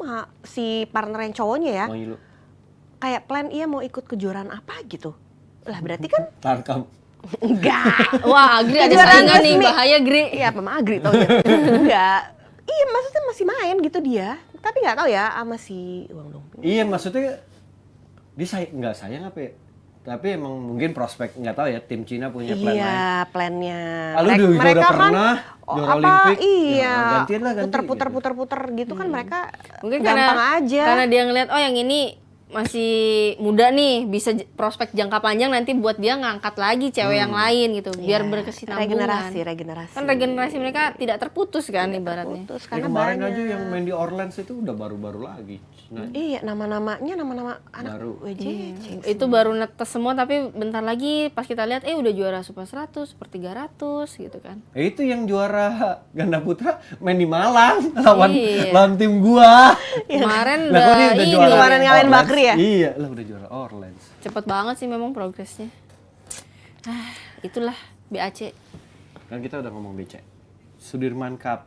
S3: si partner yang cowoknya ya
S2: Wang Yilu.
S3: kayak plan iya mau ikut kejuaraan apa gitu. Lah berarti kan
S2: Tarkam.
S3: enggak.
S1: Wah, Agri ada
S3: Kejuaraan
S1: saingan nih,
S3: resmi.
S1: bahaya Gri.
S3: Iya, Mama Agri tau ya. Enggak. Iya, maksudnya masih main gitu dia. Tapi nggak tahu ya sama si Wang Dongping.
S2: Iya maksudnya dia nggak sayang apa ya? Tapi emang mungkin prospek nggak tahu ya tim Cina punya plan lain.
S3: Iya, plannya.
S2: Ah, lu juga udah pernah juara Olimpik.
S3: Iya,
S2: Ya, gantian lah, ganti,
S3: puter-puter
S2: gitu.
S3: puter-puter gitu kan mereka
S1: Mungkin
S3: gampang aja.
S1: Karena dia ngeliat, oh yang ini masih muda nih, bisa prospek jangka panjang nanti buat dia ngangkat lagi cewek yang lain gitu, biar
S3: Iya,
S1: berkesinambungan.
S3: regenerasi.
S1: Kan regenerasi mereka tidak terputus kan ibaratnya.
S3: Terus
S2: Ya,
S3: karena
S2: kemarin
S3: banyak.
S2: aja yang main di Orleans itu udah baru-baru lagi. Nah,
S3: Iya, nama-nama anak
S2: Baru.
S3: WJJ.
S1: Itu baru netes semua, tapi bentar lagi pas kita lihat udah juara Super 100, Super 300 gitu kan.
S2: itu yang juara ganda putra main di Malang lawan
S1: Iya.
S2: lawan tim gua.
S1: Kemarin
S2: Lah, kok dia
S1: udah
S2: udah
S1: ini
S2: juara
S3: Kemarin ngalahin
S2: Orleans?
S3: Bakri ya?
S2: Iya, lah udah juara Orleans.
S1: cepet banget sih memang progresnya. Itulah BAC.
S2: Kan kita udah ngomong BC. Sudirman Cup.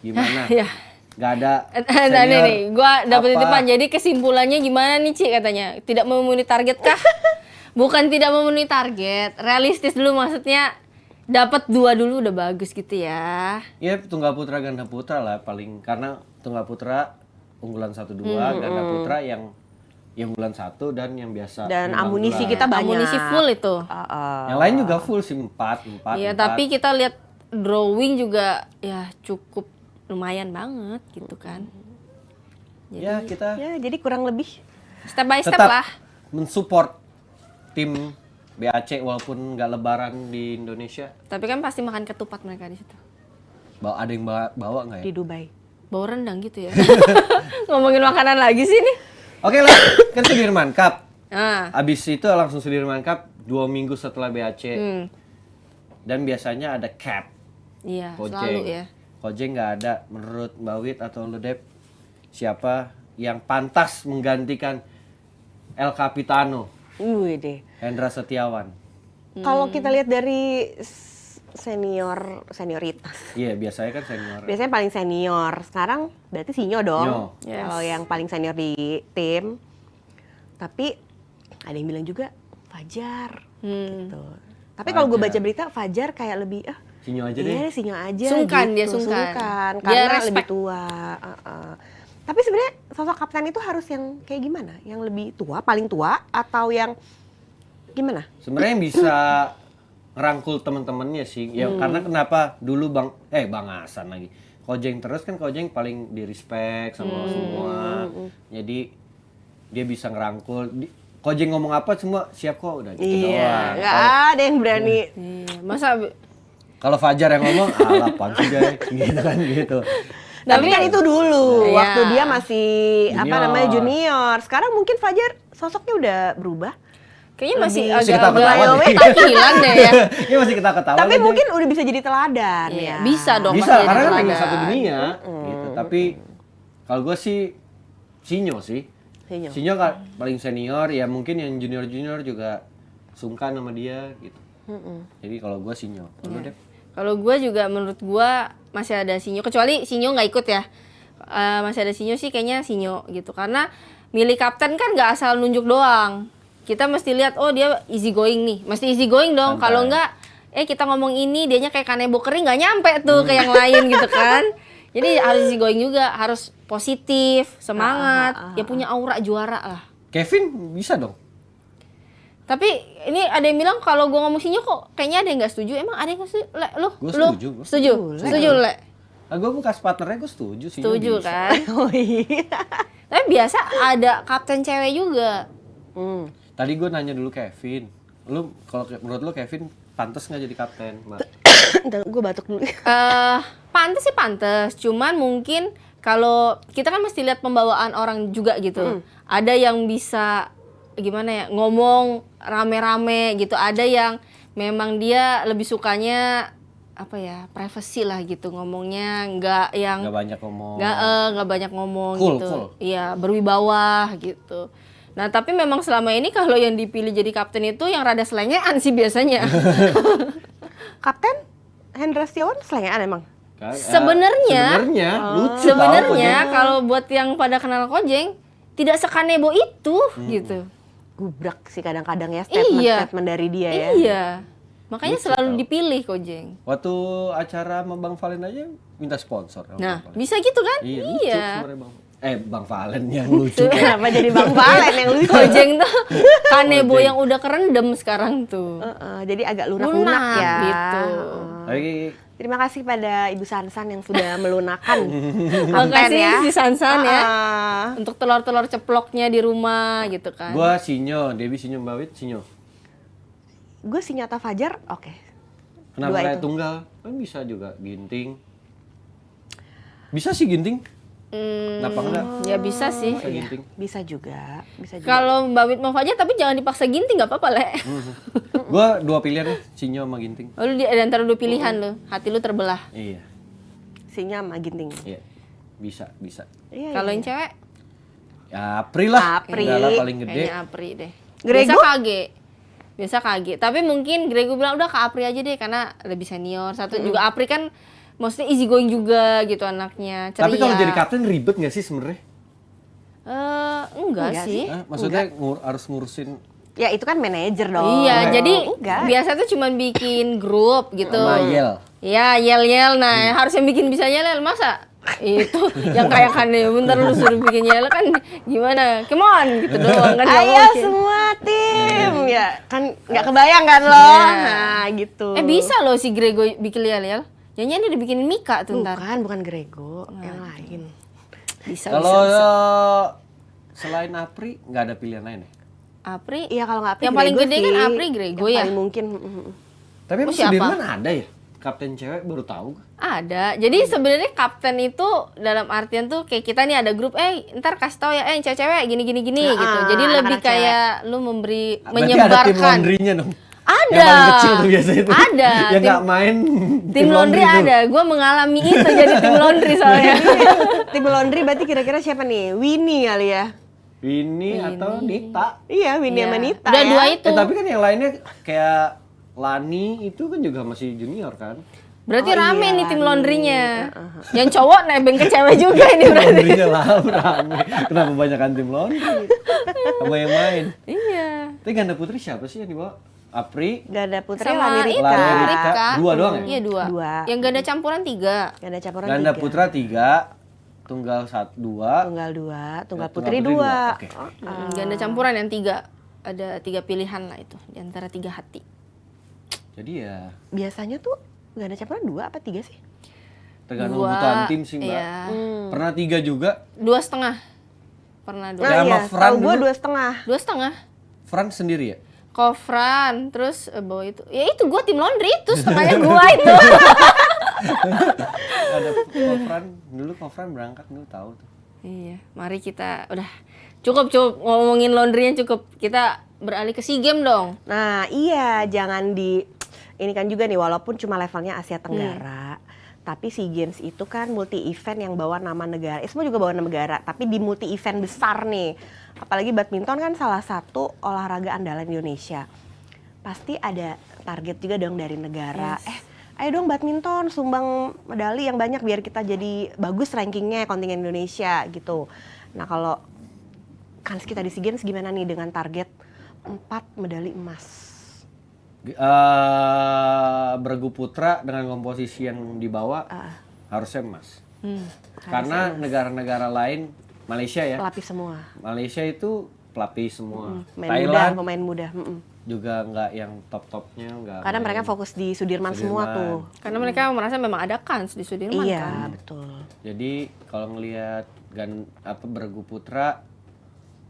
S2: Gimana?
S1: Ya.
S2: Gak ada
S1: Nah,
S2: senior
S1: nih, gua dapet
S2: apa?
S1: titipan. Jadi kesimpulannya gimana nih, Ci, katanya? Tidak memenuhi target kah? Bukan tidak memenuhi target, realistis dulu maksudnya. Dapat 2 dulu udah bagus gitu ya.
S2: Ya tunggal putra ganda putra lah paling, karena tunggal putra unggulan 1-2, ganda putra yang unggulan 1 dan yang biasa.
S3: Dan
S2: 5
S3: amunisi
S2: gelar.
S3: kita banyak.
S1: Amunisi full itu.
S2: Yang lain juga full sih 4.
S1: Iya, tapi kita lihat drawing juga ya cukup lumayan banget gitu kan.
S2: ya kita
S3: Ya, jadi kurang lebih
S1: Step by step
S2: tetap
S1: lah.
S2: mensupport tim BAC walaupun nggak lebaran di Indonesia.
S1: Tapi kan pasti makan ketupat mereka di situ.
S2: Ada yang bawa nggak ya?
S3: di Dubai.
S1: Bau rendang gitu ya. Ngomongin makanan lagi sih nih.
S2: Oke lah, kan Sudirman Cup. Abis itu langsung Sudirman Cup 2 minggu setelah BAC. Dan biasanya ada cap.
S1: Iya,
S2: Kojeng.
S1: selalu ya.
S2: Kojeng nggak ada. Menurut Mbak Wit atau lu Dep, siapa yang pantas menggantikan El Capitano,
S3: Wih deh.
S2: Hendra Setiawan?
S3: Kalau kita lihat dari senioritas.
S2: Iya, biasanya kan senior.
S3: Biasanya paling senior. Sekarang berarti Sinyo dong.
S2: Nyo.
S1: Yes.
S3: Kalau yang paling senior di tim. Tapi ada yang bilang juga Fajar gitu. Tapi kalau gue
S2: Fajar.
S3: baca berita Fajar kayak lebih
S2: Sinyo aja deh.
S3: iya Sinyo aja
S1: Sungkan
S3: gitu.
S1: dia, sungkan. Dia
S3: Karena
S1: respect.
S3: lebih tua. Tapi sebenarnya sosok kapten itu harus yang kayak gimana? Yang lebih tua, paling tua atau yang gimana?
S2: Sebenarnya yang bisa ngerangkul temen-temennya sih. Ya karena kenapa dulu Bang Hasan lagi. Kojeng terus kan Kojeng paling di respect sama semua. Jadi dia bisa ngerangkul. Kojeng ngomong apa semua siap kok udah gitu
S3: Iya,
S2: doang.
S3: nggak ada yang berani.
S1: Iya. Masa
S2: Kalau Fajar yang ngomong, alah apaan sih Jay? Gitu kan gitu.
S3: Tapi kan itu dulu,
S1: Iya.
S3: waktu dia masih
S2: Junior.
S3: junior. Sekarang mungkin Fajar sosoknya udah berubah.
S1: kayaknya masih
S2: Masih
S1: agak
S2: ketawa-ketawa nih.
S1: takilan deh ya.
S2: Dia masih ketawa-ketawa.
S3: Tapi
S2: aja.
S3: mungkin udah bisa jadi teladan
S1: Iya,
S3: ya.
S1: bisa dong.
S2: Bisa,
S1: masih
S2: karena kan
S1: ada
S2: ranking
S1: teladan.
S2: 1 dunia gitu. Tapi kalau gue sih Sinyo sih.
S3: Sinyo.
S2: Sinyo kan paling senior, ya mungkin yang junior-junior juga sungkan sama dia gitu. Jadi kalau gue Sinyo. Kalau
S1: Iya.
S2: Dep?
S1: Kalau gue juga menurut gue masih ada Sinyo, kecuali Sinyo nggak ikut ya. Masih ada Sinyo sih kayaknya Sinyo gitu. Karena milih kapten kan nggak asal nunjuk doang. Kita mesti lihat, oh dia easy going nih. Mesti easy going dong.
S2: Santai.
S1: Kalau nggak, kita ngomong ini, dianya kayak kanebo kering nggak nyampe tuh ke yang lain gitu kan. Jadi harus easy going juga, harus positif, semangat, ya punya aura juara lah.
S2: Kevin bisa dong.
S1: Tapi ini ada yang bilang kalau gue ngomong Sinyo kok kayaknya ada yang nggak setuju. Emang ada yang nggak setuju? Le, lu?
S2: Gua
S1: Lu?
S2: setuju, gua
S1: Setuju?
S3: setuju.
S1: Setuju, Le?
S2: Gue bekas partnernya gue setuju Sinyo
S1: Setuju
S2: bisa.
S1: kan?
S3: Oh iya.
S1: Tapi biasa ada kapten cewek juga.
S2: Tadi gue nanya dulu Kevin. Lu kalau menurut lu Kevin pantas nggak jadi kapten?
S3: Gue batuk dulu.
S1: Pantes sih pantes. Cuman mungkin kalau kita kan mesti lihat pembawaan orang juga gitu. Ada yang bisa gimana ya ngomong rame-rame gitu. Ada yang memang dia lebih sukanya apa ya privacy lah gitu ngomongnya nggak yang
S2: Nggak banyak ngomong.
S1: nggak banyak ngomong
S2: Cool,
S1: gitu.
S2: cool.
S1: Iya berwibawa gitu. Nah tapi memang selama ini kalau yang dipilih jadi kapten itu yang rada selengean sih biasanya.
S3: Kapten Hendra Setiawan selengean emang.
S2: Kan,
S1: Sebenarnya-
S2: lucu
S1: Sebenarnya
S2: tau,
S1: kalau buat yang pada kenal Kojeng tidak sekanebo itu gitu.
S3: Gubrak sih kadang-kadang ya
S1: Iya.
S3: statement dari dia ya.
S1: Iya. Makanya
S2: Lucu
S1: selalu
S2: tau.
S1: dipilih Kojeng.
S2: Waktu acara sama Bang Valen aja minta sponsor. sama
S1: Nah,
S2: Bang Valen.
S1: bisa gitu kan?
S2: Iya, lucu sebenarnya Bang Valen yang lucu.
S3: Kenapa jadi Bang Valen yang lucu?
S1: Kojeng tuh kanebo
S2: Kojeng.
S1: yang udah kerendam sekarang tuh.
S3: Jadi agak lunak-lunak
S1: Lunak
S3: ya.
S1: gitu.
S2: Tapi
S3: Terima kasih pada Ibu Sansan yang sudah melunakan
S1: Makasih
S3: ya.
S1: si Sansan ya.
S3: Ah.
S1: Untuk telur-telur ceploknya di rumah gitu kan.
S2: gua Sinyo, Debbie Sinyo, Mbak Wit Sinyo.
S3: Gue Sinyata Fajar, oke.
S2: Kenapa
S3: Dua
S2: kayak
S3: itu.
S2: tunggal? Kan bisa juga Ginting. Bisa sih Ginting. Kenapa enggak?
S1: Ya bisa sih.
S2: Bisa Ginting.
S3: Bisa juga, bisa juga.
S1: Kalau Mbak Wit mau Fajar tapi jangan dipaksa Ginting nggak apa-apa, Le.
S2: Gua dua pilihan nih, Sinyo sama Ginting.
S1: Lalu di antara dua pilihan lo, hati lu terbelah.
S2: Iya,
S3: Sinya sama Ginting.
S2: iya. Bisa.
S3: Iya,
S1: Kalau
S3: iya.
S1: yang cewek,
S2: Ya April lah.
S3: April.
S2: Udah lah paling gede.
S1: kayaknya Apri deh.
S3: Grego?
S1: Biasa KG. Tapi mungkin Grego bilang udah ke Apri aja deh karena lebih senior. Satu juga Apri kan maksudnya easy going juga gitu anaknya. Ceria.
S2: Tapi kalau jadi kapten ribet nggak sih sebenarnya?
S1: Enggak
S3: Enggak
S1: sih.
S3: sih.
S2: Maksudnya harus ngurusin
S3: Ya itu kan manajer dong.
S1: Iya,
S2: Enggak.
S1: jadi
S3: Enggak.
S1: biasa tuh cuman bikin grup gitu.
S2: sama Yel.
S1: Ya, yel-yel. Nah, harus yang bikin bisa yel masa? Itu yang kayak kan ya, bentar lu suruh bikin yel kan gimana? Come on gitu doang kan. nggak
S3: Ayo
S1: mungkin.
S3: semua tim. Ya kan nggak kebayang kan lo.
S1: Iya.
S3: Nah gitu.
S1: Bisa loh si Grego bikin yel-yel. Jangan dia dibikinin Mika tuh ntar.
S3: Bukan Grego, yang lain.
S1: Bisa,
S2: Kalau
S1: bisa.
S2: selain Apri nggak ada pilihan lain ya?
S1: Apri.
S3: Iya kalau nggak Apri,
S1: Yang paling
S3: Grego
S1: gede
S3: sih.
S1: kan Apri, Grego
S3: Yang
S1: ya?
S3: Paling mungkin.
S2: Tapi emang
S1: siapa?
S2: Sudirman ada ya kapten cewek baru tahu.
S1: Ada. Jadi sebenarnya kapten itu dalam artian tuh kayak kita nih ada grup, ntar kasih tahu ya, cewek-cewek gini gitu. Jadi lebih
S3: anak-anak
S1: kayak lu memberi,
S2: Berarti ada tim
S1: menyebarkan.
S2: laundry-nya dong.
S1: Ada.
S2: Yang paling kecil tuh biasa itu.
S1: Ada.
S2: Yang nggak main
S1: Tim laundry
S2: tuh.
S1: ada. Gue mengalami itu jadi tim laundry soalnya.
S3: Tim laundry berarti kira-kira siapa nih? Winnie kali ya?
S2: Winnie atau Nita.
S3: Iya, Winnie
S1: Iya.
S3: sama Nita
S1: Udah
S3: ya.
S1: dua itu.
S2: Tapi kan yang lainnya kayak Lani itu kan juga masih junior kan.
S1: Berarti
S3: Oh
S1: rame
S3: iya,
S1: nih tim
S3: Lani.
S1: laundrynya. Yang cowok nebeng ke cewek juga ini berarti.
S2: Laundrynya lah rame. Kenapa banyakan tim laundry? Kamu yang main.
S1: Iya.
S2: Tapi ganda putri siapa sih yang dibawa? Apri,
S3: Ganda Putri
S1: Sama
S3: Lani
S1: itu,
S3: Rika.
S2: Lani Rika.
S1: Rika.
S2: Dua doang ya?
S1: Iya 2.
S3: Dua.
S1: Yang ganda campuran 3.
S3: Ganda campuran
S2: ganda
S3: 3.
S2: putra 3, tunggal 2,
S3: Tunggal 2, tunggal
S2: Ya,
S3: putri
S2: tunggal
S3: 2.
S2: putri 2. Oke.
S1: Ganda campuran yang 3. Ada 3 pilihan lah itu di antara 3 hati.
S2: Jadi ya
S3: Biasanya tuh ganda campuran 2 apa 3 sih?
S2: tergantung
S1: 2,
S2: kebutuhan tim sih Mbak.
S1: iya.
S2: Pernah 3 juga.
S1: 2,5. Pernah 2.
S2: Ya, sama Fran
S3: tahu gue
S2: dulu.
S3: 2,5.
S1: 2,5.
S2: Fran sendiri ya?
S1: Kofran, terus bawa itu. Ya itu gua tim laundry itu setengahnya gua itu.
S2: Ada Kofran, dulu Kofran berangkat dulu tahu tuh.
S1: Iya, mari kita udah cukup ngomongin laundrynya cukup. Kita beralih ke SEA Games dong.
S3: Nah, iya, jangan ini kan juga nih walaupun cuma levelnya Asia Tenggara, tapi SEA Games itu kan multi event yang bawa nama negara. Semua juga bawa nama negara, tapi di multi event besar nih. Apalagi badminton kan salah satu olahraga andalan Indonesia. Pasti ada target juga dong dari negara. Ayo dong badminton sumbang medali yang banyak biar kita jadi bagus rankingnya kontingen Indonesia gitu. Nah, kalau kans kita di SEA Games gimana nih dengan target 4 medali emas?
S2: Bergu putra dengan komposisi yang dibawa harusnya emas. Karena negara-negara lain, Malaysia ya,
S3: Pelapis semua.
S2: Malaysia itu pelapis semua.
S3: Pemain muda.
S2: Juga nggak yang top-topnya, nggak.
S3: Karena
S2: main.
S3: mereka fokus di Sudirman semua
S2: Sudirman.
S3: tuh.
S1: Karena mereka merasa memang ada kans di Sudirman
S3: Iya,
S1: kan.
S3: betul.
S2: Jadi kalau ngelihat bergu putra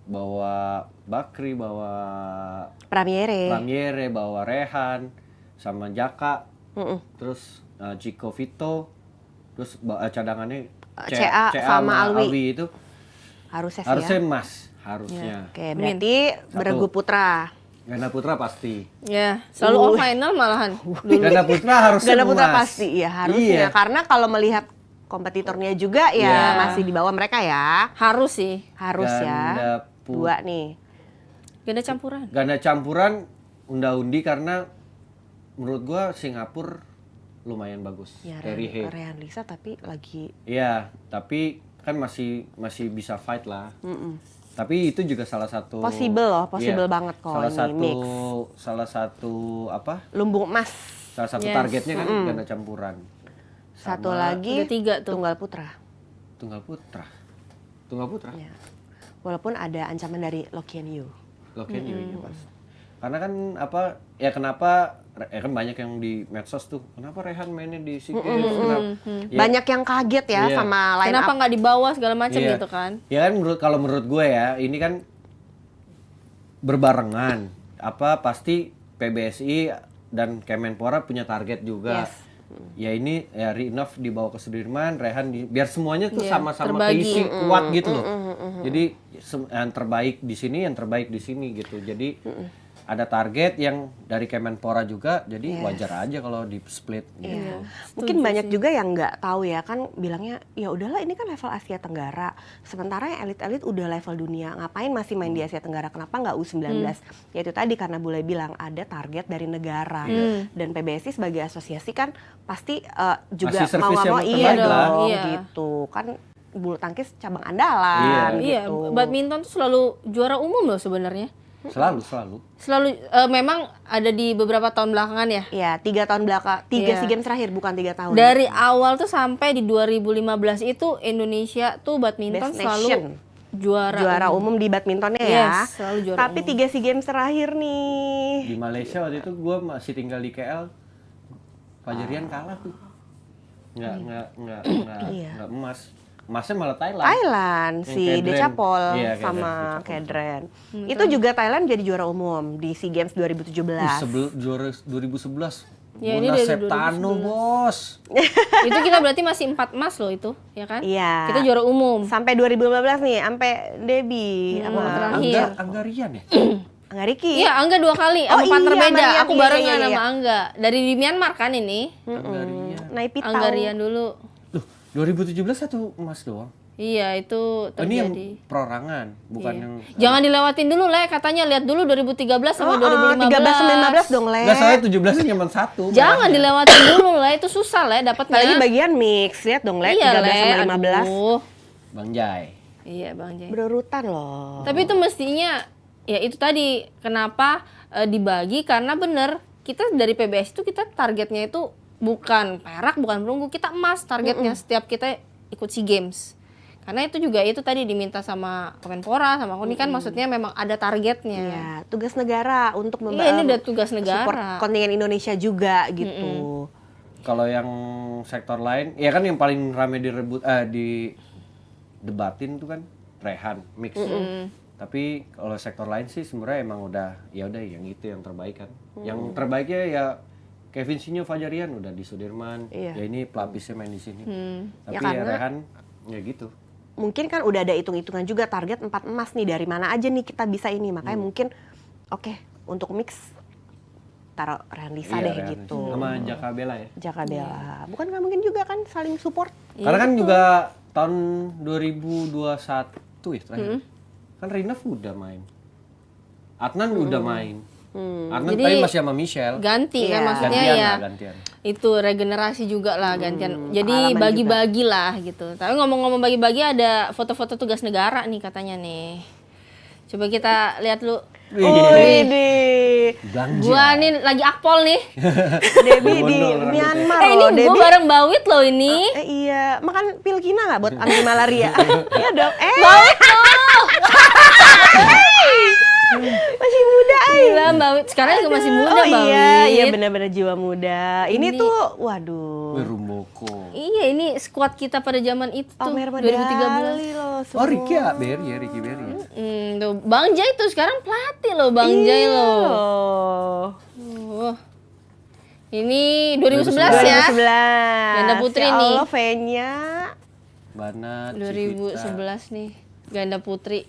S2: bawa Bakri, bawa Pramiere, bawa Rehan sama Jaka, terus Chico Vito, terus cadangannya
S3: CA sama Alwi.
S2: itu
S3: Harusnya sih
S2: harusnya
S3: ya.
S2: emas harusnya.
S3: Oke, berarti bergu putra.
S2: Ganda putra pasti.
S1: Ya, selalu all final malahan.
S2: Ganda putra harusnya
S3: Ganda putra
S2: emas.
S3: pasti, ya harusnya.
S2: Iya.
S3: Karena kalau melihat kompetitornya juga ya
S2: Iya.
S3: masih di bawah mereka ya.
S1: Harus sih.
S3: Harus ya.
S2: Ganda
S3: 2 nih.
S1: Ganda campuran.
S2: Ganda campuran unda-undi karena menurut gua Singapura lumayan bagus.
S3: Ya,
S2: Dari He.
S3: Rehan Lisa tapi lagi
S2: Iya, tapi kan masih bisa fight lah. Tapi itu juga salah satu
S3: possible loh, possible
S2: iya,
S3: banget kok
S2: salah satu apa?
S3: lumbung emas.
S2: Salah satu
S1: Yes.
S2: targetnya kan ganda campuran.
S3: Satu
S2: Sama
S3: lagi
S1: Udah 3 tuh.
S3: tunggal putra.
S2: tunggal putra. Tunggal putra.
S3: Ya. Walaupun ada ancaman dari Lokian Yu.
S2: Loken ya pas. Karena kan kenapa kan banyak yang di medsos tuh. Kenapa Rehan mainnya di SEA Games? Ya,
S3: Banyak yang kaget ya
S2: Iya.
S3: sama line
S1: Kenapa
S3: up.
S1: nggak dibawa segala macam
S2: Iya.
S1: gitu kan?
S2: Ya kan kalau menurut gue ya, ini kan berbarengan. Pasti PBSI dan Kemenpora punya target juga.
S3: Yes.
S2: Ya ini ya Rinov dibawa ke Sudirman, Rehan biar semuanya tuh
S1: Iya,
S2: sama-sama
S1: terbagi.
S2: keisi kuat gitu loh. Jadi yang terbaik di sini, yang terbaik di sini gitu. Jadi ada target yang dari Kemenpora juga, jadi wajar aja kalau di split. Gitu.
S3: Iya. Mungkin banyak juga yang nggak tahu ya kan bilangnya ya udahlah ini kan level Asia Tenggara. Sementara yang elit-elit udah level dunia. Ngapain masih main di Asia Tenggara? Kenapa nggak U19? Ya itu tadi karena Bule bilang ada target dari negara. Dan PBSI sebagai asosiasi kan pasti juga
S2: Masih
S3: mau
S2: servis
S3: nggak mau
S2: yang
S3: iya
S2: terbaik lah.
S3: dong
S1: Iya.
S3: gitu. Kan bulu tangkis cabang andalan
S1: Iya,
S3: gitu.
S1: badminton tuh selalu juara umum loh sebenarnya.
S2: Selalu.
S1: Selalu memang ada di beberapa tahun belakangan ya.
S3: Iya, 3 tahun belakang, 3
S1: Iya.
S3: SEA Games terakhir bukan 3 tahun.
S1: Dari awal tuh sampai di 2015 itu Indonesia tuh badminton
S3: Best
S1: selalu
S3: nation.
S1: juara
S3: umum di badmintonnya ya.
S1: Yes, selalu juara
S3: Tapi
S1: umum.
S3: 3 SEA Games terakhir nih.
S2: Di Malaysia waktu itu gue masih tinggal di KL, Fajrian kalah tuh. Nggak emas. Emasnya malah Thailand.
S3: Thailand,
S2: Yang
S3: si
S2: Kedren.
S3: Decapol
S2: Iya,
S3: sama
S2: Kedren.
S3: Kedren. Itu juga Thailand jadi juara umum di SEA Games 2017.
S2: Juara 2011
S1: Ya, ini
S2: Mona
S1: dari
S2: Septano,
S1: 2011.
S2: Bos.
S1: Itu kita berarti masih 4 emas loh itu, ya kan?
S3: Iya.
S1: Kita juara umum.
S3: Sampai 2015 nih, sampai Debbie sama
S1: terakhir.
S2: Angga Rian ya?
S3: Angga Riki.
S1: Iya, Angga 2 kali
S3: Oh,
S1: sama partner
S3: iya,
S1: beda.
S3: Marian,
S1: Aku
S3: iya,
S1: barengan
S3: iya, iya.
S1: sama Angga. Dari di Myanmar kan ini.
S2: Angga Rian.
S3: Naipitau.
S1: Angga Rian dulu.
S2: Loh, 2017 satu emas doang.
S1: Iya, itu
S2: Oh, ini yang
S1: terjadi.
S2: perorangan, bukan
S1: Iya.
S2: yang
S1: Jangan dilewatin dulu, Le. Katanya lihat dulu 2013 sama 2015.
S3: 13 sama 15 dong, Le.
S2: Enggak, soalnya 17 nya cuma satu.
S1: Jangan
S2: barangnya.
S1: dilewatin dulu, Le. Itu susah, Le, dapatnya.
S3: Apalagi bagian mix. Lihat dong, Le.
S1: Iya,
S3: 13 sama
S1: Le.
S3: 15.
S1: Aduh.
S2: Bang Jai.
S1: Iya, Bang Jay.
S3: Berurutan loh.
S1: Tapi itu mestinya ya itu tadi kenapa dibagi karena bener kita dari PBS itu kita targetnya itu bukan perak, bukan perunggu, kita emas targetnya setiap kita ikut SEA Games. Karena itu juga itu tadi diminta sama Kemenpora sama Koni kan maksudnya memang ada targetnya.
S3: Iya, tugas negara untuk
S1: Iya, ini udah tugas
S3: support
S1: negara.
S3: kontingen Indonesia juga gitu.
S2: Kalau yang sektor lain, ya kan yang paling rame di debatin tuh kan Rehan, mix. Tapi kalau sektor lain sih sebenarnya emang udah ya udah yang itu yang terbaik kan. Yang terbaiknya ya Kevin Sinyo, Fajarian udah di Sudirman.
S3: Iya.
S2: Ya ini pelapisnya main di sini.
S3: Ya
S2: Tapi ya,
S3: karena-
S2: Rehan ya gitu.
S3: Mungkin kan udah ada hitung-hitungan juga target 4 emas nih dari mana aja nih kita bisa ini. Makanya mungkin oke untuk mix taruh Renlisa
S2: Iya,
S3: deh
S2: Rehan.
S3: gitu.
S2: Sama Jaka Bella ya.
S3: Jaka Bella. Bukan nggak mungkin juga kan saling support.
S2: Karena kan juga tahun 2021 ya terakhir. Kan Rinov udah main. Adnan udah main. Adnan
S1: Jadi,
S2: tapi masih sama Michelle.
S1: Ganti kan
S3: Iya.
S1: maksudnya
S2: Gantian
S1: ya.
S2: lah, gantian.
S1: Itu regenerasi juga lah gantian. Jadi
S3: pengalaman
S1: bagi-bagi lah gitu. Tapi ngomong-ngomong bagi-bagi ada foto-foto tugas negara nih katanya nih. Coba kita lihat lu.
S3: Wih,
S2: Belanja.
S3: Iya.
S1: Gua nih lagi akpol nih.
S3: Debbie di
S2: Bondol rambutnya.
S3: Myanmar
S1: ini
S3: loh,
S1: gua
S3: Debbie.
S1: bareng Bawit loh ini.
S3: Iya, makan pil kina nggak buat anti malaria? Iya dong.
S1: Bawit loh.
S3: Masih muda ay.
S1: Gila Bawit. Sekarang juga masih muda
S3: Oh
S1: Bawit.
S3: iya, iya benar-benar jiwa muda. Ini tuh, waduh.
S2: Wih, Rumboko.
S1: Iya, ini squad kita pada zaman itu tuh,
S3: Pamer
S1: 2013.
S3: medali loh.
S2: Oh, Ricky ya, Berry ya, Ricky Berry ya.
S1: Tuh, Bang Jai tuh sekarang pelatih loh, Bang Jai loh. Ini 2011 ya.
S3: 2011.
S1: Ganda putri
S3: ya
S1: nih.
S3: Allah, Venya.
S2: Banat,
S1: 2011 nih, ganda putri.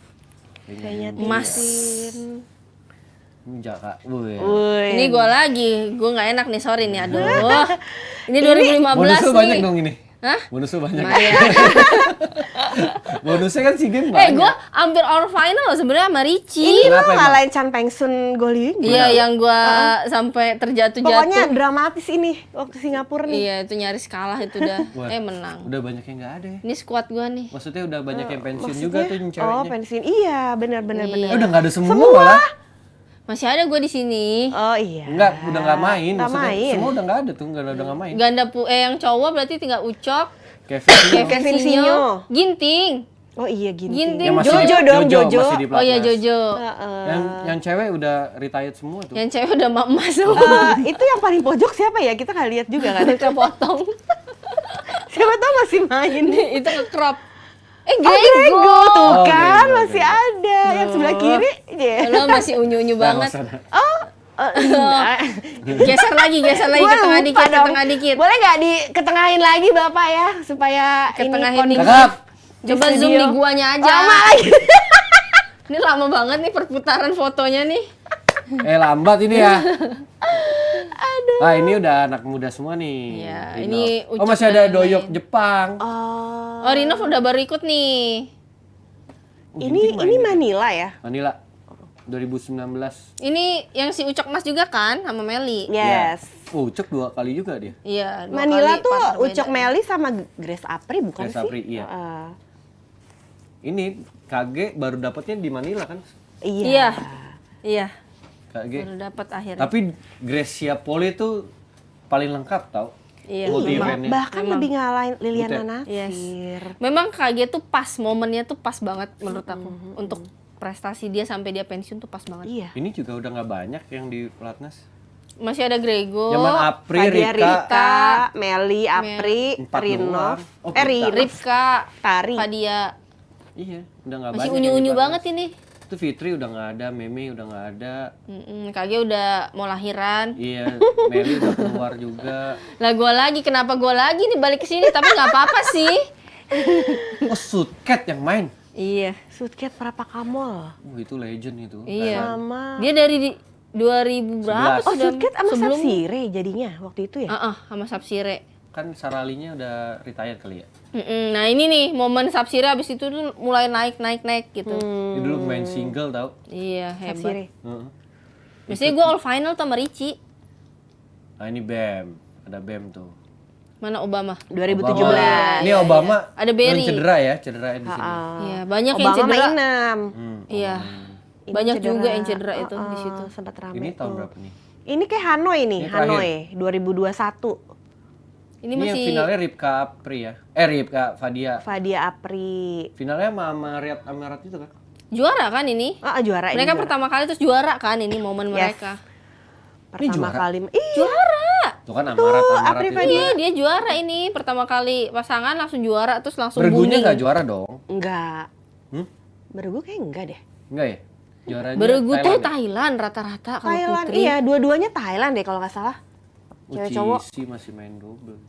S3: Venya
S1: Emas.
S3: Titin.
S2: Jaka. Wih.
S3: Wih.
S1: Ini gua lagi, gua nggak enak nih, sorry nih, aduh. Ini 2015
S2: Bonusnya
S1: nih.
S2: banyak dong ini.
S1: Hah?
S2: Bonusnya banyak.
S1: Lumayan.
S2: Bonusnya kan SEA Games banyak.
S1: Gua hampir all final loh sebenarnya sama Ricci.
S3: Ini lo
S2: Kenapa emang?
S3: ngalahin Chan Peng Sun Goling.
S1: Iya, yang gua sampai terjatuh-jatuh.
S3: Pokoknya dramatis ini waktu Singapura nih.
S1: Iya, itu nyaris kalah itu udah.
S2: Wah,
S1: Menang.
S2: Udah banyak yang nggak ada ya.
S1: Ini squad gua nih.
S2: Maksudnya udah banyak yang pensiun
S3: Maksudnya?
S2: juga tuh yang ceweknya.
S3: Oh, pensiun. Iya, benar-benar benar.
S2: Udah nggak ada semua malah.
S1: Masih ada gua di sini.
S3: Oh iya.
S2: Enggak, udah nggak main.
S3: Nggak
S2: Maksudnya
S3: main.
S2: semua udah nggak ada tuh, udah nggak main.
S1: Ganda yang cowok berarti tinggal Ucok,
S2: Kevin
S3: Kevin
S1: Sinyo,
S3: Sinyo.
S1: Ginting.
S3: Oh iya gini.
S1: Ginting.
S2: yang masih
S3: Jojo dong, Jojo.
S2: masih di
S1: Oh iya
S2: pelatnas.
S1: Jojo.
S2: Yang cewek udah retired semua tuh.
S1: Yang cewek udah emas semua.
S3: Itu yang paling pojok siapa ya? Kita nggak lihat juga kan.
S1: Kepotong.
S3: Siapa tahu masih main.
S1: Itu nge-crop.
S3: Oh,
S1: Grego.
S3: Grego tuh
S2: Oh,
S3: kan
S2: Grego,
S3: masih ada. Yang sebelah kiri. ya.
S1: Lo masih unyu-unyu
S2: Nah,
S1: banget.
S2: nggak usah.
S3: Oh, enggak.
S1: Geser lagi
S3: Gua
S1: ke tengah
S3: lupa
S1: dikit, ke
S3: dong.
S1: tengah dikit.
S3: Boleh nggak ketengahin lagi Bapak ya supaya
S1: Ketengahin
S3: ini
S1: dikit.
S2: Kakak,
S1: Coba
S3: di
S1: zoom
S3: studio.
S1: di guanya aja.
S3: Lama lagi.
S1: Ini lama banget nih perputaran fotonya nih.
S2: lambat ini ya. Ah, ini udah anak muda semua nih.
S1: Iya,
S2: Rino.
S1: ini
S2: Oh,
S1: Ucok
S2: masih ada
S1: dan
S2: Doyok Jepang.
S3: Oh,
S1: Oh, Rinov udah baru ikut nih.
S3: ini Manila ya?
S2: Manila 2019.
S1: Ini yang si Ucok Mas juga kan sama Meli.
S3: Yes.
S2: Oh, Ucok 2 kali juga dia.
S1: Iya, dua
S3: Manila
S1: kali
S3: tuh
S1: partner beda.
S3: Ucok Meli sama Grace Apri bukan
S2: Grace
S3: sih?
S2: Apri, iya.
S3: Heeh.
S2: Ini KG baru dapetnya di Manila kan?
S3: Iya.
S1: Iya. Iya,
S2: KG.
S1: baru dapat akhirnya.
S2: Tapi Gracia Poli tuh paling lengkap tau.
S1: Iya.
S2: multi
S3: Iya,
S2: eventnya.
S3: bahkan lebih ngalahin Liliana
S2: Butet.
S3: Natsir.
S1: Memang KG tuh pas, momennya tuh pas banget menurut aku. Untuk prestasi dia sampai dia pensiun tuh pas banget.
S3: Iya.
S2: Ini juga udah nggak banyak yang di pelatnas.
S1: Masih ada Grego,
S2: Zaman Apri,
S3: Fadia
S2: Rika,
S3: Meli, Apri,
S2: 4
S3: Rinov,
S2: doang. Oh, Rika.
S1: Ripka,
S3: Tari.
S1: Fadia.
S2: Iya, udah nggak
S1: Masih
S2: banyak.
S1: unyu-unyu
S2: yang di
S1: banget
S2: pelatnas.
S1: ini.
S2: Itu Fitri udah nggak ada, Meme udah nggak ada.
S1: KG udah mau lahiran.
S2: Iya, Meli udah keluar juga.
S1: Lah gue lagi, kenapa gue lagi nih balik ke sini? Tapi nggak apa-apa sih.
S2: Oh, Suitcat yang main.
S1: Iya.
S3: Suitcat Prapakamo.
S2: Itu legend itu.
S1: Iya.
S3: Sama.
S1: Dia dari 2000 berapa?
S2: 11.
S3: Oh, Suitcat sama
S1: sebelum
S3: Sapsire jadinya waktu itu ya?
S1: sama Sapsire.
S2: Kan Saralinya udah retired kali ya.
S1: Nah ini nih momen Sapsire abis itu tuh mulai naik gitu.
S2: Dia dulu main single tau.
S1: Iya hebat.
S3: Sapsire.
S2: Heeh.
S1: Biasanya gue all final sama Ricci.
S2: Nah ini Bam, ada Bam tuh.
S1: Mana Obama?
S3: 2017.
S2: Obama. Ini Obama.
S1: Ada Berry.
S2: yang cedera ya, cedera di sini.
S1: Iya banyak yang
S3: Obama
S1: cedera.
S3: main 6.
S1: Iya.
S3: Ini
S1: Banyak juga yang cedera itu di situ.
S3: Sempat rame
S2: Ini tahun
S3: tuh.
S2: berapa nih?
S3: Ini kayak Hanoi nih,
S2: Ini terakhir.
S3: Hanoi 2021.
S1: Ini
S2: Ini yang
S1: masih
S2: finalnya Ripka Apri ya. Ripka Fadia.
S3: Fadia Apri.
S2: Finalnya sama Riyad Amirat itu kan?
S1: juara kan ini?
S3: Juara ini.
S1: Mereka
S3: juara.
S1: pertama kali terus juara kan ini momen
S3: Yes.
S1: mereka.
S2: Ini
S3: Pertama
S2: juara?
S3: kali. Ih,
S1: Juara.
S2: Tuh kan Amarat
S3: Apri
S2: itu.
S3: Fadia.
S1: Iya dia juara ini pertama kali pasangan langsung juara terus langsung
S2: Bergunya
S1: booming.
S2: nggak juara dong?
S3: enggak.
S2: Hmm?
S3: Bergu kayak enggak deh.
S2: Enggak ya? Juaranya
S1: Beregu tuh
S2: Thailand ya?
S1: Thailand rata-rata kalau
S3: Thailand,
S1: putri.
S3: iya, dua-duanya Thailand deh kalau nggak salah. Cewek cowok.
S2: Uci masih main double.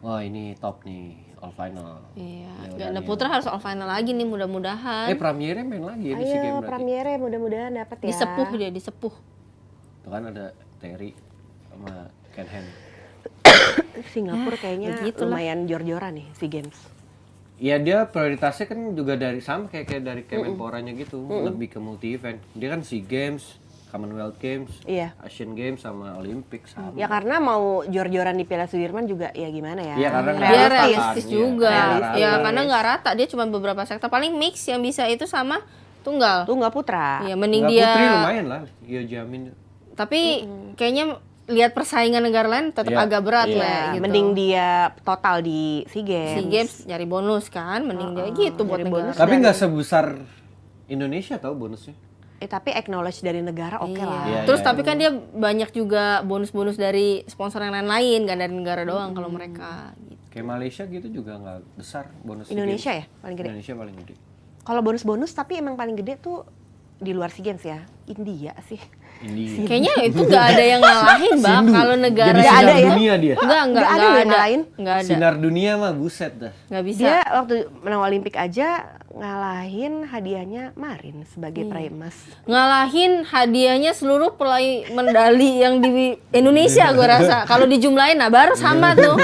S2: Wah ini top nih, all final.
S1: Iya,
S2: Ya,
S1: ganda
S2: udah
S1: putra harus all final lagi nih mudah-mudahan.
S2: Premiere main lagi ya di SEA Games
S3: Ayo,
S2: berarti.
S3: premiere mudah-mudahan dapat ya.
S1: Disepuh dia, disepuh.
S2: Tuh kan ada Terry sama Ken Hen.
S3: Singapura kayaknya
S1: begitulah.
S3: lumayan jor-joran nih SEA Games.
S2: Iya dia prioritasnya kan juga dari sama kayak dari Kemenporanya gitu, lebih ke multi event. Dia kan SEA Games, Commonwealth Games,
S3: Iya.
S2: Asian Games sama Olympic sama.
S3: Ya karena mau jor-joran di Piala Sudirman juga ya gimana ya.
S2: Iya karena nggak
S1: Dia
S2: rata kan.
S1: realistis
S2: Iya,
S1: juga.
S2: realistis.
S1: Ya karena nggak rata, dia cuma beberapa sektor. Paling mix yang bisa itu sama tunggal.
S3: Tunggal putra.
S1: Iya, mending
S2: Nggak
S1: dia.
S2: Putri lumayan lah, Gio Jamin.
S1: Tapi kayaknya lihat persaingan negara lain tetap
S2: Iya,
S1: agak berat
S2: iya.
S1: lah
S3: Ya,
S1: gitu.
S3: mending dia total di SEA Games.
S1: SEA Games nyari bonus kan, mending dia gitu buat
S3: nyari
S1: negara.
S3: bonus.
S2: Tapi nggak sebesar Indonesia tau bonusnya.
S3: Tapi acknowledge dari negara oke lah.
S2: Iya,
S1: Terus
S2: iya.
S1: tapi kan dia banyak juga bonus-bonus dari sponsor yang lain-lain, gak dari negara doang kalau mereka gitu.
S2: Kayak Malaysia gitu juga nggak besar bonus SEA
S3: Indonesia
S2: Games.
S3: ya paling gede.
S2: Indonesia paling gede.
S3: Kalau bonus-bonus tapi emang paling gede tuh di luar SEA Games ya. India sih.
S2: India.
S1: Kayaknya itu gak ada yang ngalahin, Bang.
S2: Sindu.
S1: Kalau negara
S2: Jadi
S3: Nggak
S2: sinar
S3: ada ya?
S2: dunia dia.
S1: Enggak
S3: Nggak ada yang ngalahin?
S1: Enggak ada.
S2: Sinar dunia mah buset dah.
S1: Enggak bisa.
S3: Dia waktu menang Olimpik aja ngalahin hadiahnya Marin sebagai peraih emas.
S1: Ngalahin hadiahnya seluruh peraih medali yang di Indonesia gue rasa. Kalau dijumlahin nah baru sama tuh.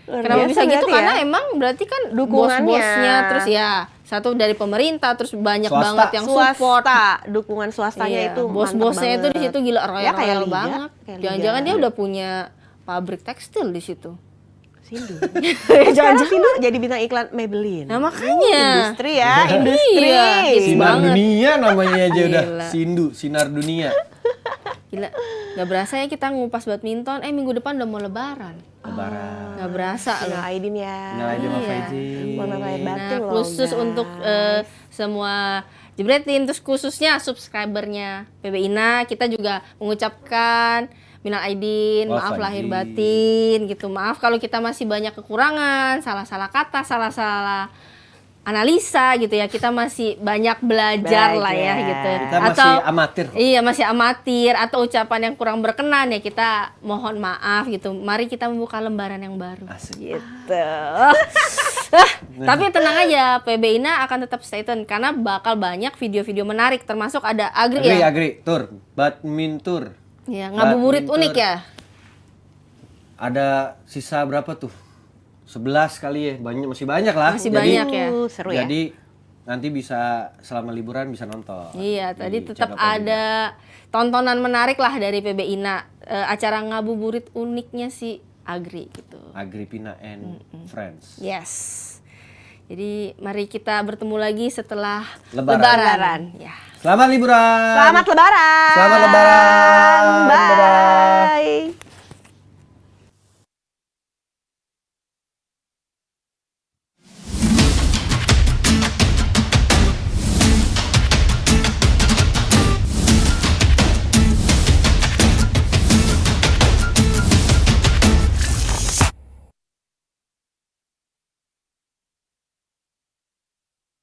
S3: Luar
S1: Kenapa
S3: biasa
S1: bisa gitu?
S3: berarti
S1: Karena
S3: ya.
S1: emang berarti kan
S3: Dukungannya.
S1: bos-bosnya terus ya satu dari pemerintah terus banyak
S2: Swasta.
S1: banget yang support.
S3: Dukungan swastanya
S1: Iya,
S3: itu
S1: bos-bosnya itu
S3: mantap
S1: di situ gila
S3: Ya, kayak
S1: royal-royal
S3: Liga,
S1: banget.
S3: kayak Liga.
S1: Jangan-jangan dia udah punya pabrik tekstil di situ.
S3: Sindu. Jangan Sindu jadi bintang iklan Maybelline.
S1: Nah, makanya.
S3: Industri ya, industri.
S1: Iya, hits
S2: Sinar
S1: banget.
S2: dunia namanya aja udah.
S1: Gila.
S2: Sindu, sinar dunia.
S1: Gila, gak berasa ya kita ngupas badminton. Minggu depan udah mau lebaran.
S2: Lebaran.
S1: Gak berasa loh.
S3: Nah, Aidin ya.
S2: Nah, aja sama
S1: Iya.
S2: Faizin.
S3: Mohon maaf lahir batin
S1: Nah,
S3: loh,
S1: khusus
S3: guys.
S1: untuk semua jebretin, terus khususnya subscribernya PB Ina, kita juga mengucapkan minal aidin, maaf
S2: Maaf
S1: lahir
S2: Aidin.
S1: batin gitu. Maaf kalau kita masih banyak kekurangan, salah-salah kata, salah-salah analisa gitu ya. Kita masih banyak belajar lah ya gitu.
S2: Kita masih amatir.
S1: Iya, masih amatir atau ucapan yang kurang berkenan ya kita mohon maaf gitu. Mari kita membuka lembaran yang baru.
S2: Asik.
S1: Gitu. Tapi tenang aja, PB Ina akan tetap stay tune karena bakal banyak video-video menarik termasuk ada Agri ya.
S2: Agri, tur, badminton tur.
S1: Ya, ngabuburit
S2: Badminton.
S1: unik ya.
S2: Ada sisa berapa tuh? 11 kali ya, masih banyak lah.
S1: Masih banyak ya.
S3: Seru ya.
S2: Jadi nanti bisa selama liburan bisa nonton.
S1: Iya, tadi
S2: Di
S1: tetap
S2: channel PB Ina.
S1: ada tontonan menarik lah dari PB Ina. Acara ngabuburit uniknya si Agri gitu.
S2: Agripina and Friends.
S1: Yes. Jadi mari kita bertemu lagi setelah
S2: Lebaran.
S1: Lebaran. Ya.
S2: Selamat liburan.
S3: Selamat lebaran.
S2: Selamat lebaran.
S3: Bye.
S2: Bye-bye.